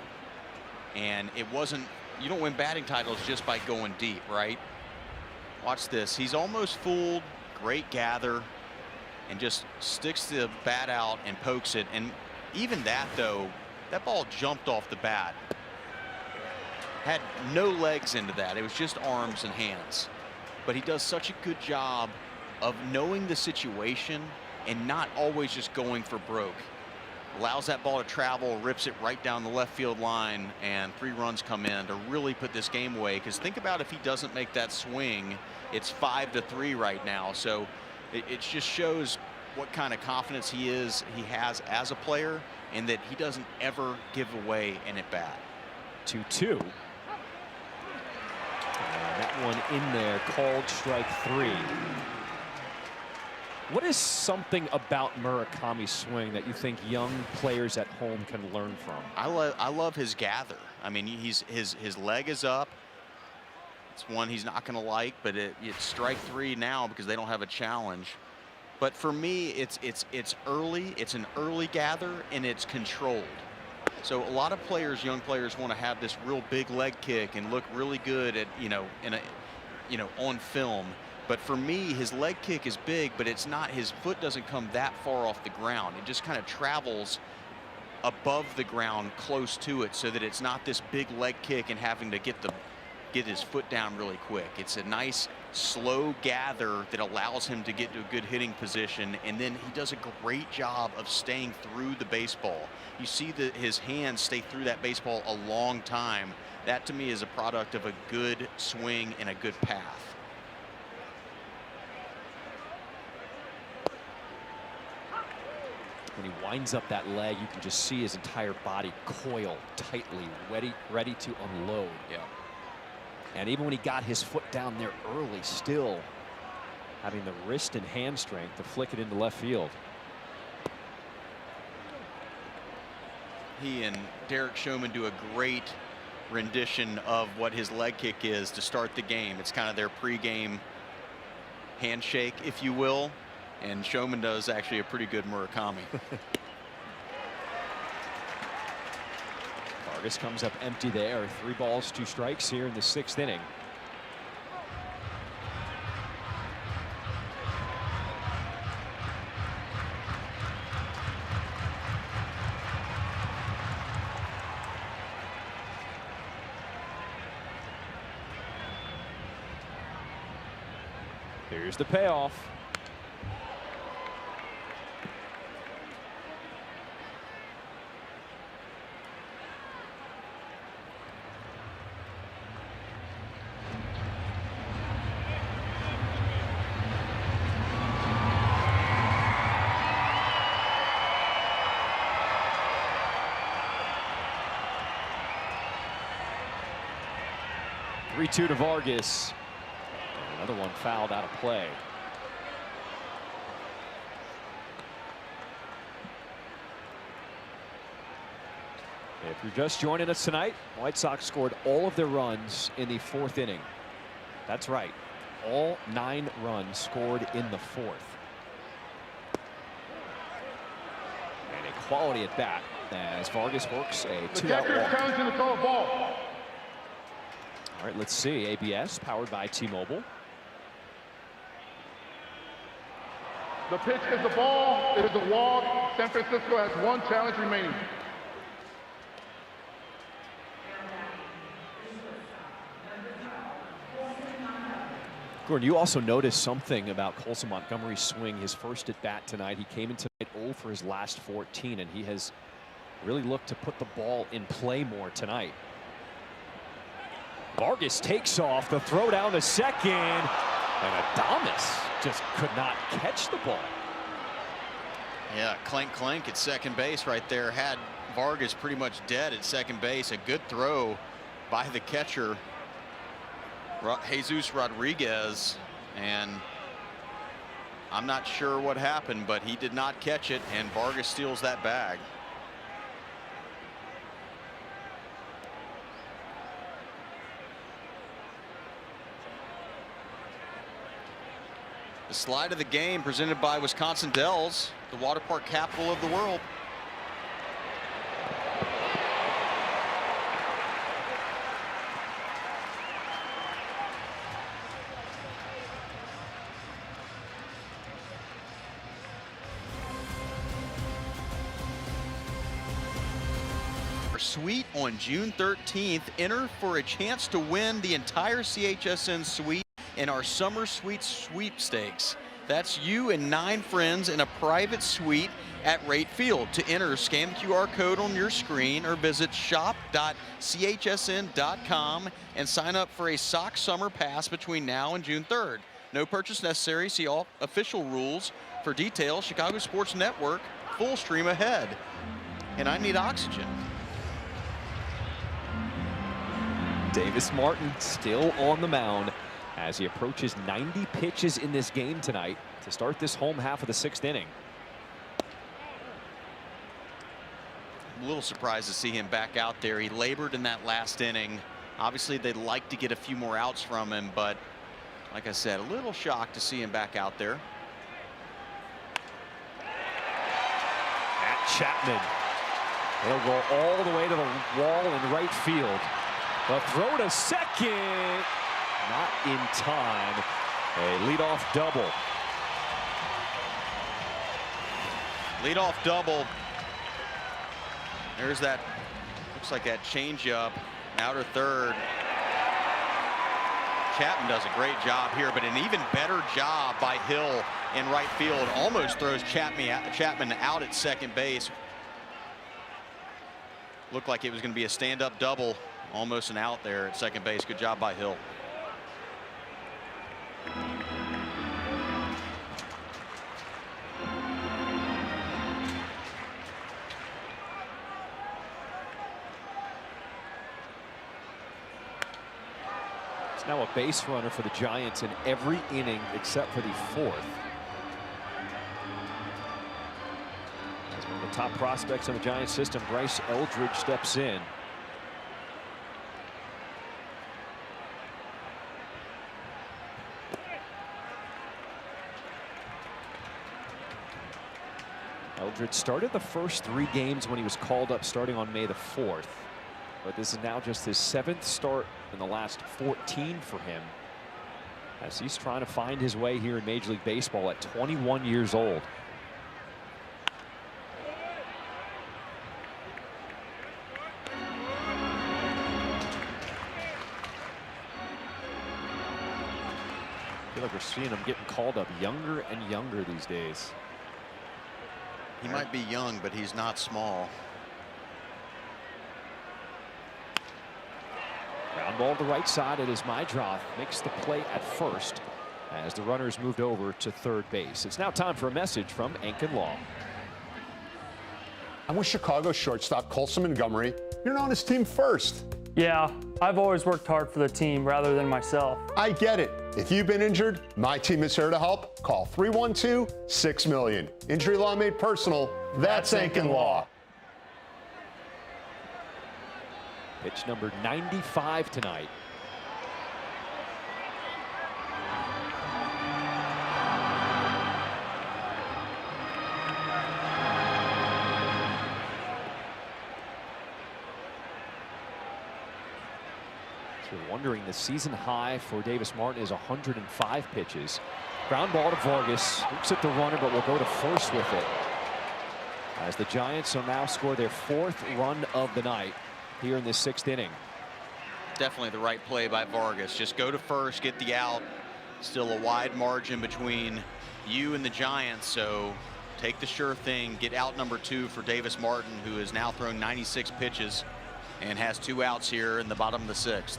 And it wasn't, you don't win batting titles just by going deep, right? Watch this. He's almost fooled. Great gather. And just sticks the bat out and pokes it. And even that, though, that ball jumped off the bat. Had no legs into that. It was just arms and hands. But he does such a good job of knowing the situation and not always just going for broke. Allows that ball to travel, rips it right down the left field line, and 3 runs come in to really put this game away. Because think about if he doesn't make that swing, it's 5-3 right now. So it just shows what kind of confidence he has as a player, and that he doesn't ever give away an at bat. 2-2. And that one in there, called strike 3. What is something about Murakami's swing that you think young players at home can learn from? I love his gather. I mean, his leg is up. It's one he's not going to like, but it's strike 3 now because they don't have a challenge. But for me, it's early. It's an early gather, and it's controlled. So a lot of players, young players, want to have this real big leg kick and look really good at on film. But for me, his leg kick is big, but it's not, his foot doesn't come that far off the ground. It just kind of travels above the ground close to it, so that it's not this big leg kick and having to get his foot down really quick. It's a nice slow gather that allows him to get to a good hitting position, and then he does a great job of staying through the baseball. You see that his hands stay through that baseball a long time. That to me is a product of a good swing and a good path. When he winds up that leg, you can just see his entire body coil tightly, ready to unload. Yeah. And even when he got his foot down there early, still having the wrist and hand strength to flick it into left field. He and Derek Showman do a great rendition of what his leg kick is to start the game. It's kind of their pregame handshake, if you will. And Showman does actually a pretty good Murakami. Vargas comes up empty there. 3 balls, 2 strikes here in the 6th inning. Here's the payoff. Two to Vargas. Another one fouled out of play. If you're just joining us tonight, White Sox scored all of their runs in the 4th inning. That's right. All 9 runs scored in the 4th. And a quality at bat as Vargas works a 2-out walk. Challenging the throw ball. All right, let's see. ABS powered by T-Mobile. The pitch is the ball. It is a walk. San Francisco has 1 challenge remaining. Gordon, you also noticed something about Colson Montgomery's swing, his first at bat tonight. He came in tonight 0 for his last 14, and he has really looked to put the ball in play more tonight. Vargas takes off, the throw down to second, and Adames just could not catch the ball. Yeah, clank clank at second base right there. Had Vargas pretty much dead at second base. A good throw by the catcher, Jesus Rodriguez, and I'm not sure what happened, but he did not catch it, and Vargas steals that bag. The slide of the game presented by Wisconsin Dells, the water park capital of the world. Suite on June 13th. Enter for a chance to win the entire CHSN suite in our summer suite sweepstakes. That's you and 9 friends in a private suite at Rate Field. To enter, scan the QR code on your screen or visit shop.chsn.com and sign up for a Sox summer pass between now and June 3rd. No purchase necessary. See all official rules for details. Chicago Sports Network, full stream ahead. And I need oxygen. Davis Martin still on the mound as he approaches 90 pitches in this game tonight to start this home half of the 6th inning. I'm a little surprised to see him back out there. He labored in that last inning. Obviously, they'd like to get a few more outs from him, but like I said, a little shocked to see him back out there. Matt Chapman. He'll go all the way to the wall in right field. The throw to second, not in time. A leadoff double. Leadoff double. There's that, looks like that changeup, outer third. Chapman does a great job here, but an even better job by Hill in right field. Almost throws Chapman out at second base. Looked like it was going to be a stand-up double. Almost an out there at second base. Good job by Hill. Now a base runner for the Giants in every inning except for the fourth. As one of the top prospects on the Giants system, Bryce Eldridge steps in. Eldridge started the first 3 games when he was called up starting on May the 4th. But this is now just his 7th start in the last 14 for him, as he's trying to find his way here in Major League Baseball at 21 years old. I feel like we're seeing him getting called up younger and younger these days. He might be young, but he's not small. Ground ball to the right side. It is Mydroth makes the play at first as the runners moved over to third base. It's now time for a message from Ankin Law. I'm with Chicago shortstop Colson Montgomery. You're known as team first. Yeah, I've always worked hard for the team rather than myself. I get it. If you've been injured, my team is here to help. Call 312-6-million. Injury law made personal. That's Ankin Law. Pitch number 95 tonight. So you're wondering, the season high for Davis Martin is 105 pitches. Ground ball to Vargas. Looks at the runner, but will go to first with it, as the Giants will now score their 4th run of the night here in this 6th inning. Definitely the right play by Vargas. Just go to first, get the out. Still a wide margin between you and the Giants, so take the sure thing. Get out number 2 for Davis Martin, who has now thrown 96 pitches and has 2 outs here in the bottom of the 6th.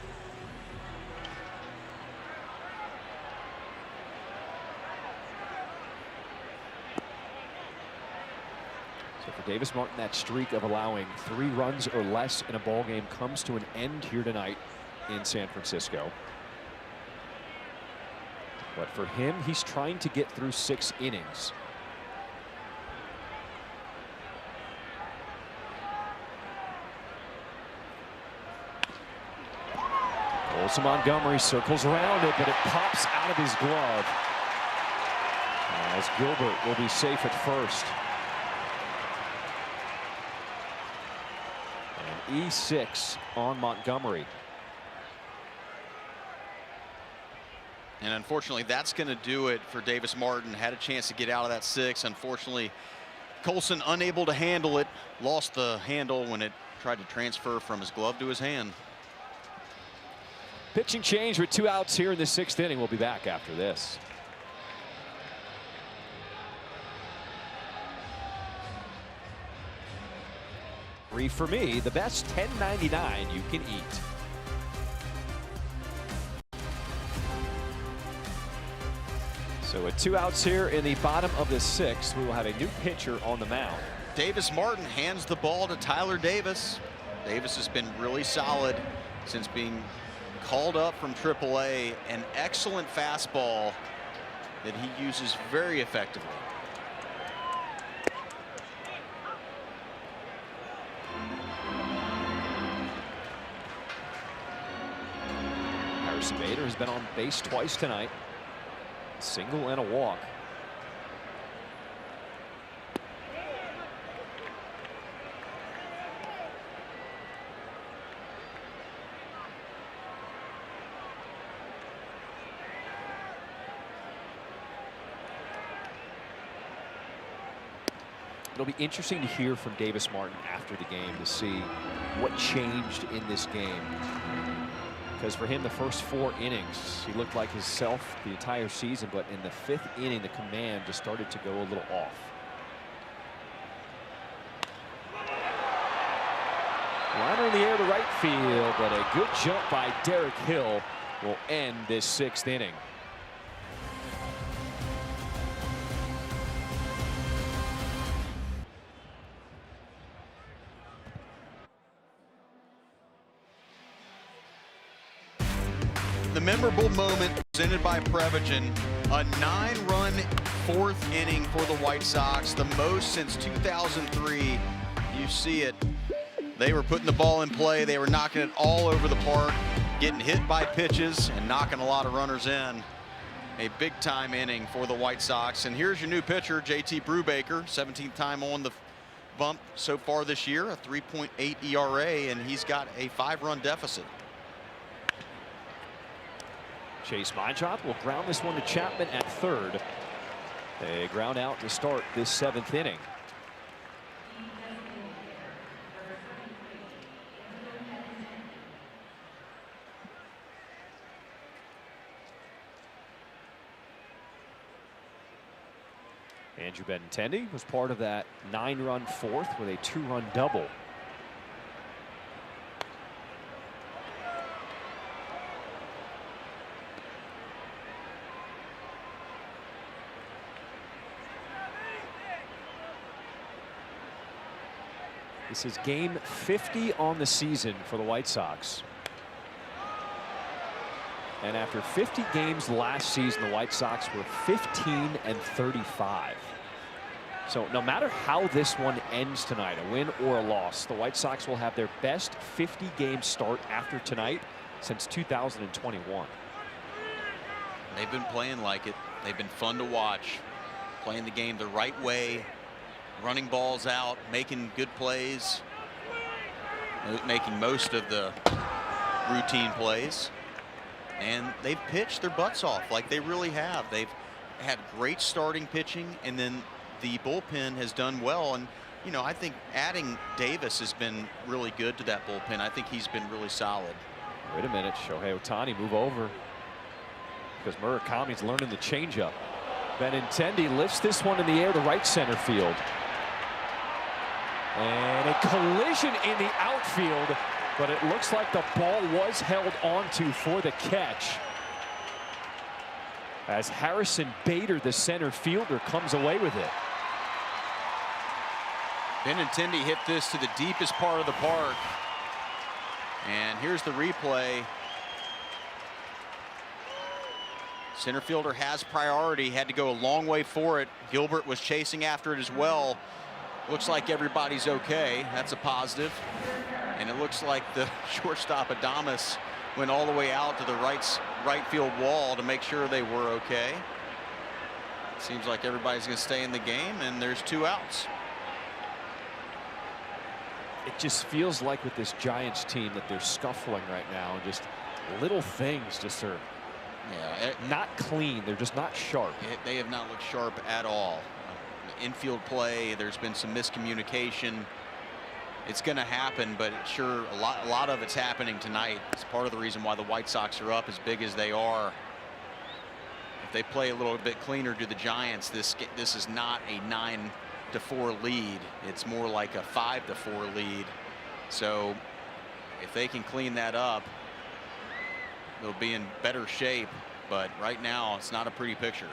For Davis Martin, that streak of allowing 3 runs or less in a ball game comes to an end here tonight in San Francisco. But for him, he's trying to get through 6 innings. Colson Montgomery circles around it, but it pops out of his glove, as Gilbert will be safe at first. E6 on Montgomery. And unfortunately, that's going to do it for Davis Martin. Had a chance to get out of that 6. Unfortunately, Colson unable to handle it. Lost the handle when it tried to transfer from his glove to his hand. Pitching change with 2 outs here in the 6th inning. We'll be back after this. Free for me, the best $10.99 you can eat. So with 2 outs here in the bottom of the 6th, we will have a new pitcher on the mound. Davis Martin hands the ball to Tyler Davis. Davis has been really solid since being called up from AAA. An excellent fastball that he uses very effectively. Bader has been on base twice tonight. A single and a walk. It'll be interesting to hear from Davis Martin after the game to see what changed in this game. Because for him, the first 4 innings, he looked like himself the entire season, but in the 5th inning, the command just started to go a little off. Liner in the air to right field, but a good jump by Derek Hill will end this 6th inning. The memorable moment presented by Prevagen, a 9-run 4th inning for the White Sox, the most since 2003. You see it. They were putting the ball in play. They were knocking it all over the park, getting hit by pitches and knocking a lot of runners in. A big-time inning for the White Sox. And here's your new pitcher, JT Brubaker, 17th time on the bump so far this year, a 3.8 ERA, and he's got a 5-run deficit. Chase Meintraub will ground this one to Chapman at 3rd. They ground out to start this 7th inning. Andrew Benintendi was part of that 9-run 4th with a 2-run double. This is game 50 on the season for the White Sox. And after 50 games last season, the White Sox were 15-35. So no matter how this one ends tonight, a win or a loss, the White Sox will have their best 50-game start after tonight since 2021. They've been playing like it. They've been fun to watch, playing the game the right way, running balls out, making good plays, making most of the routine plays. And they've pitched their butts off like they really have. They've had great starting pitching, and then the bullpen has done well. And, you know, I think adding Davis has been really good to that bullpen. I think he's been really solid. Wait a minute, Shohei Ohtani, move over. Because Murakami's learning the changeup. Benintendi lifts this one in the air to right center field. And a collision in the outfield, but it looks like the ball was held onto for the catch. As Harrison Bader, the center fielder, comes away with it. Benintendi hit this to the deepest part of the park. And here's the replay. Center fielder has priority, had to go a long way for it. Gilbert was chasing after it as well. Looks like everybody's okay. That's a positive. And it looks like the shortstop Adames went all the way out to the right field wall to make sure they were okay. Seems like everybody's going to stay in the game, and there's 2 outs. It just feels like with this Giants team that they're scuffling right now, and just little things just are not clean. They're just not sharp. They have not looked sharp at all. Infield play, there's been some miscommunication. It's going to happen, but sure, a lot of it's happening tonight. It's part of the reason why the White Sox are up as big as they are. If they play a little bit cleaner to the Giants, this is not a 9-4 lead. It's more like a 5-4 lead. So if they can clean that up, they'll be in better shape. But right now, it's not a pretty picture.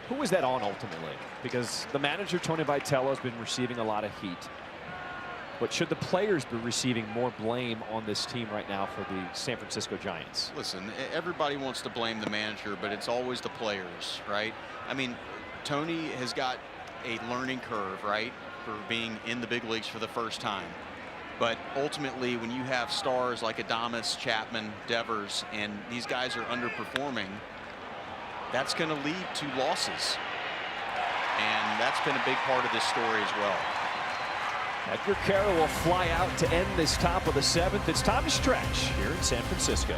Who was that on ultimately? Because the manager, Tony Vitello, has been receiving a lot of heat. But should the players be receiving more blame on this team right now for the San Francisco Giants? Listen, everybody wants to blame the manager, but it's always the players, right? I mean, Tony has got a learning curve, right, for being in the big leagues for the first time. But ultimately, when you have stars like Adames, Chapman, Devers, and these guys are underperforming, that's going to lead to losses. And that's been a big part of this story as well. Edgar Carroll will fly out to end this top of the 7th. It's time to stretch here in San Francisco.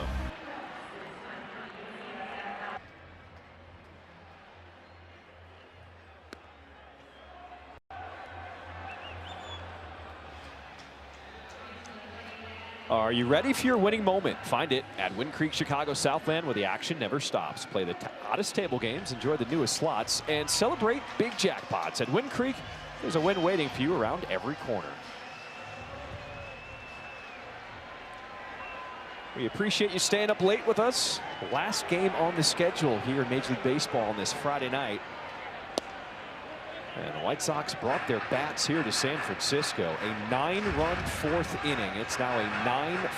Are you ready for your winning moment? Find it at Wind Creek Chicago Southland, where the action never stops. Play the hottest table games, enjoy the newest slots, and celebrate big jackpots. At Wind Creek, there's a win waiting for you around every corner. We appreciate you staying up late with us. The last game on the schedule here in Major League Baseball on this Friday night. And the White Sox brought their bats here to San Francisco. A 9-run 4th inning. It's now a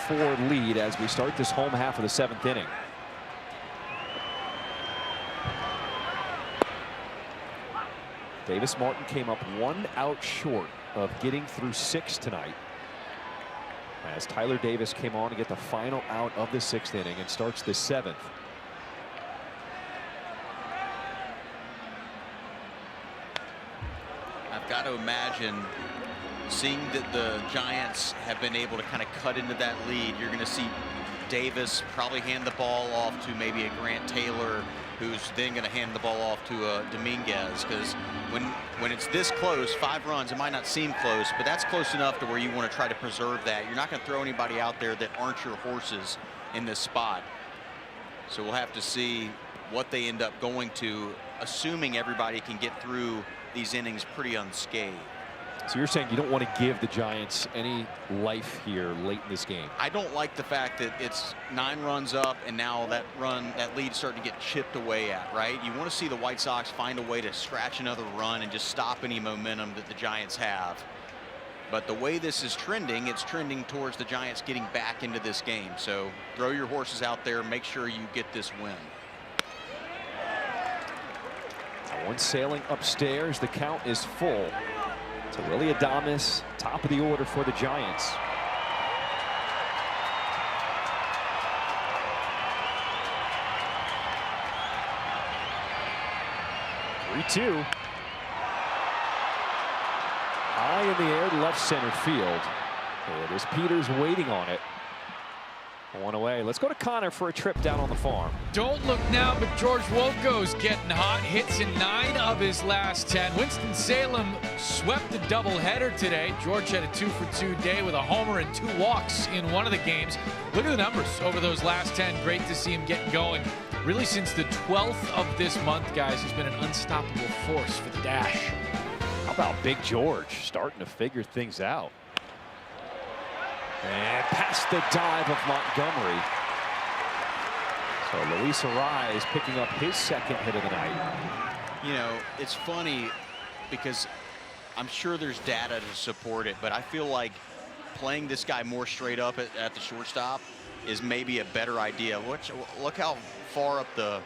9-4 lead as we start this home half of the 7th inning. Davis Martin came up 1 out short of getting through 6 tonight, as Tyler Davis came on to get the final out of the 6th inning and starts the 7th. I've got to imagine, seeing that the Giants have been able to kind of cut into that lead, you're going to see Davis probably hand the ball off to maybe a Grant Taylor, who's then going to hand the ball off to a Dominguez, because when it's this close, 5 runs, it might not seem close, but that's close enough to where you want to try to preserve that. You're not going to throw anybody out there that aren't your horses in this spot. So we'll have to see what they end up going to, assuming everybody can get through these innings pretty unscathed. So you're saying you don't want to give the Giants any life here late in this game? I don't like the fact that it's 9 runs up and now that lead's starting to get chipped away at, right? You want to see the White Sox find a way to scratch another run and just stop any momentum that the Giants have. But the way this is trending, it's trending towards the Giants getting back into this game. So throw your horses out there, make sure you get this win. One sailing upstairs, the count is full. To Willy Adames, top of the order for the Giants. Three-two. High in the air to left center field. It is Peters waiting on it. 1 away. Let's go to Connor for a trip down on the farm. Don't look now, but George Woko's getting hot. Hits in 9 of his last 10. Winston-Salem swept the doubleheader today. George had a 2-for-2 day with a homer and 2 walks in one of the games. Look at the numbers over those last 10. Great to see him getting going. Really, since the 12th of this month, guys, he's been an unstoppable force for the Dash. How about Big George starting to figure things out? And past the dive of Montgomery. So Luis Arraez picking up his 2nd hit of the night. You know, it's funny because I'm sure there's data to support it, but I feel like playing this guy more straight up at the shortstop is maybe a better idea. Look how far up the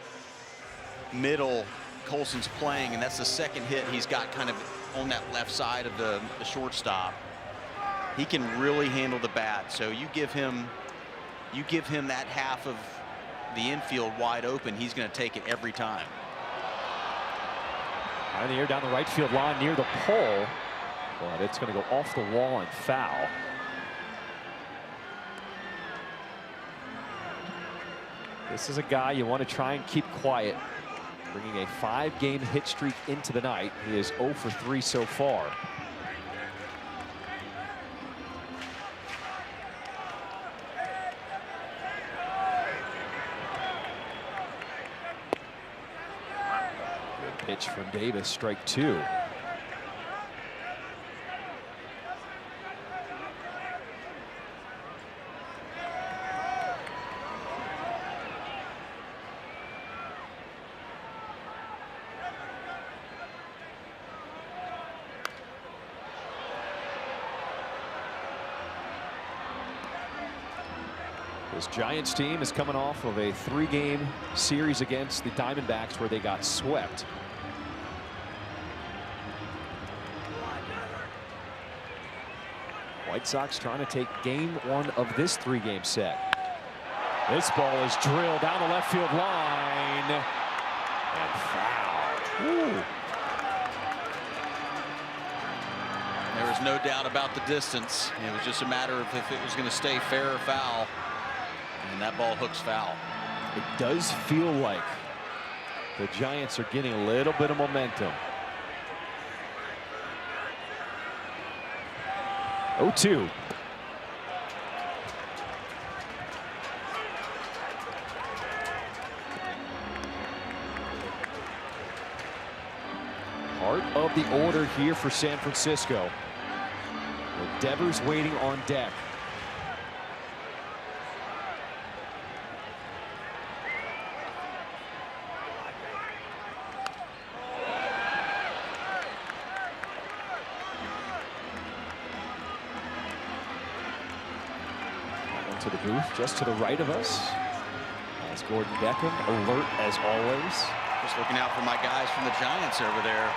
middle Colson's playing, and that's the 2nd hit he's got kind of on that left side of the shortstop. He can really handle the bat, so you give him that half of the infield wide open, he's going to take it every time. High in the air down the right field line near the pole, but it's going to go off the wall and foul. This is a guy you want to try and keep quiet, bringing a 5-game hit streak into the night. He is 0 for 3 so far. Pitch from Davis, strike 2. This Giants team is coming off of a 3-game series against the Diamondbacks where they got swept. White Sox trying to take game 1 of this 3-game set. This ball is drilled down the left field line and foul. Ooh. There was no doubt about the distance. It was just a matter of if it was going to stay fair or foul. And that ball hooks foul. It does feel like the Giants are getting a little bit of momentum. 0-2. Part of the order here for San Francisco. With Devers waiting on deck. To the booth just to the right of us. As Gordon Beckham, alert as always. Just looking out for my guys from the Giants over there.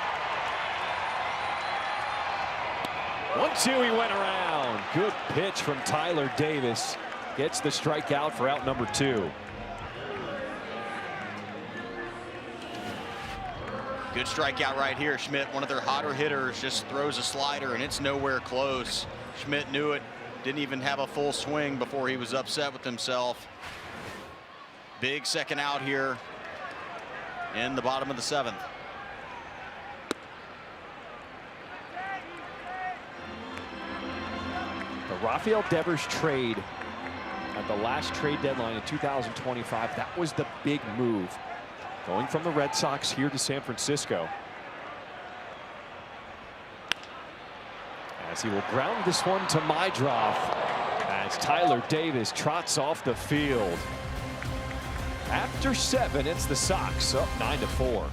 1-2, he went around. Good pitch from Tyler Davis. Gets the strikeout for out number 2. Good strikeout right here. Schmidt, one of their hotter hitters, just throws a slider and it's nowhere close. Schmidt knew it. Didn't even have a full swing before he was upset with himself. Big second out here in the bottom of the 7th. The Rafael Devers trade at the last trade deadline in 2025, that was the big move. Going from the Red Sox here to San Francisco. As he will ground this one to Mydroff as Tyler Davis trots off the field. After 7, it's the Sox up 9-4.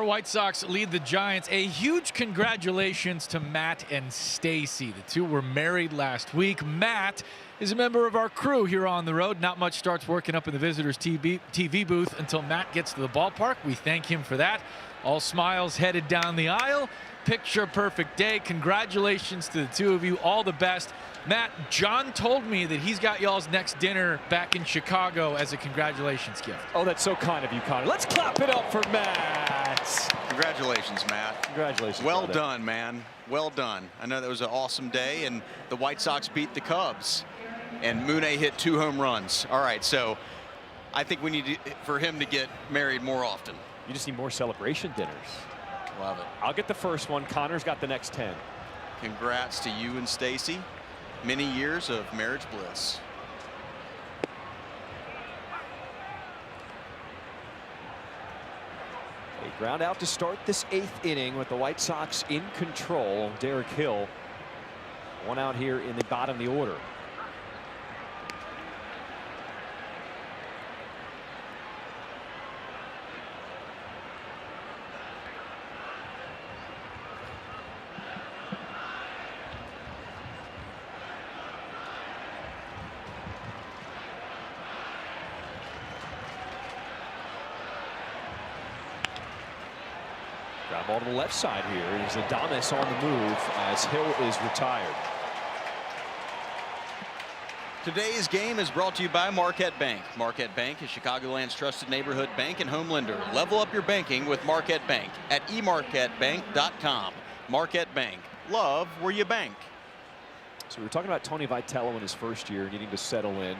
White Sox lead the Giants. A huge congratulations to Matt and Stacy. The two were married last week. Matt is a member of our crew here on the road. Not much starts working up in the visitors' TV booth until Matt gets to the ballpark. We thank him for that. All smiles headed down the aisle. Picture perfect day. Congratulations to the two of you. All the best. Matt, John told me that he's got y'all's next dinner back in Chicago as a congratulations gift. Oh, that's so kind of you, Connor. Let's clap it up for Matt. Congratulations, Matt. Congratulations. Well brother. done, man. Well done. I know that was an awesome day, and the White Sox beat the Cubs, and Mooney hit 2 home runs. All right, so I think we need for him to get married more often. You just need more celebration dinners. Love it. I'll get the first one. Connor's got the next 10. Congrats to you and Stacy. Many years of marriage bliss. A ground out to start this 8th inning with the White Sox in control. Derek Hill, one out here in the bottom of the order. Ground ball to the left side here is Adames on the move as Hill is retired. Today's game is brought to you by Marquette Bank. Marquette Bank is Chicagoland's trusted neighborhood bank and home lender. Level up your banking with Marquette Bank at emarquettebank.com. Marquette Bank. Love where you bank. So we were talking about Tony Vitello in his first year needing to settle in.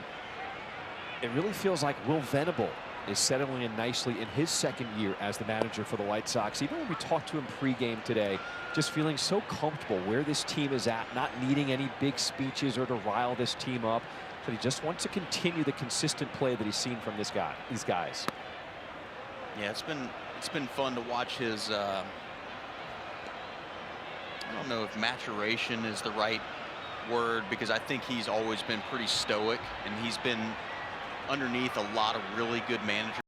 It really feels like Will Venable is settling in nicely in his second year as the manager for the White Sox. Even when we talked to him pregame today, just feeling so comfortable where this team is at, not needing any big speeches or to rile this team up, but he just wants to continue the consistent play that he's seen from these guys. Yeah, it's been fun to watch his I don't know if maturation is the right word, because I think he's always been pretty stoic, and he's been underneath a lot of really good managers.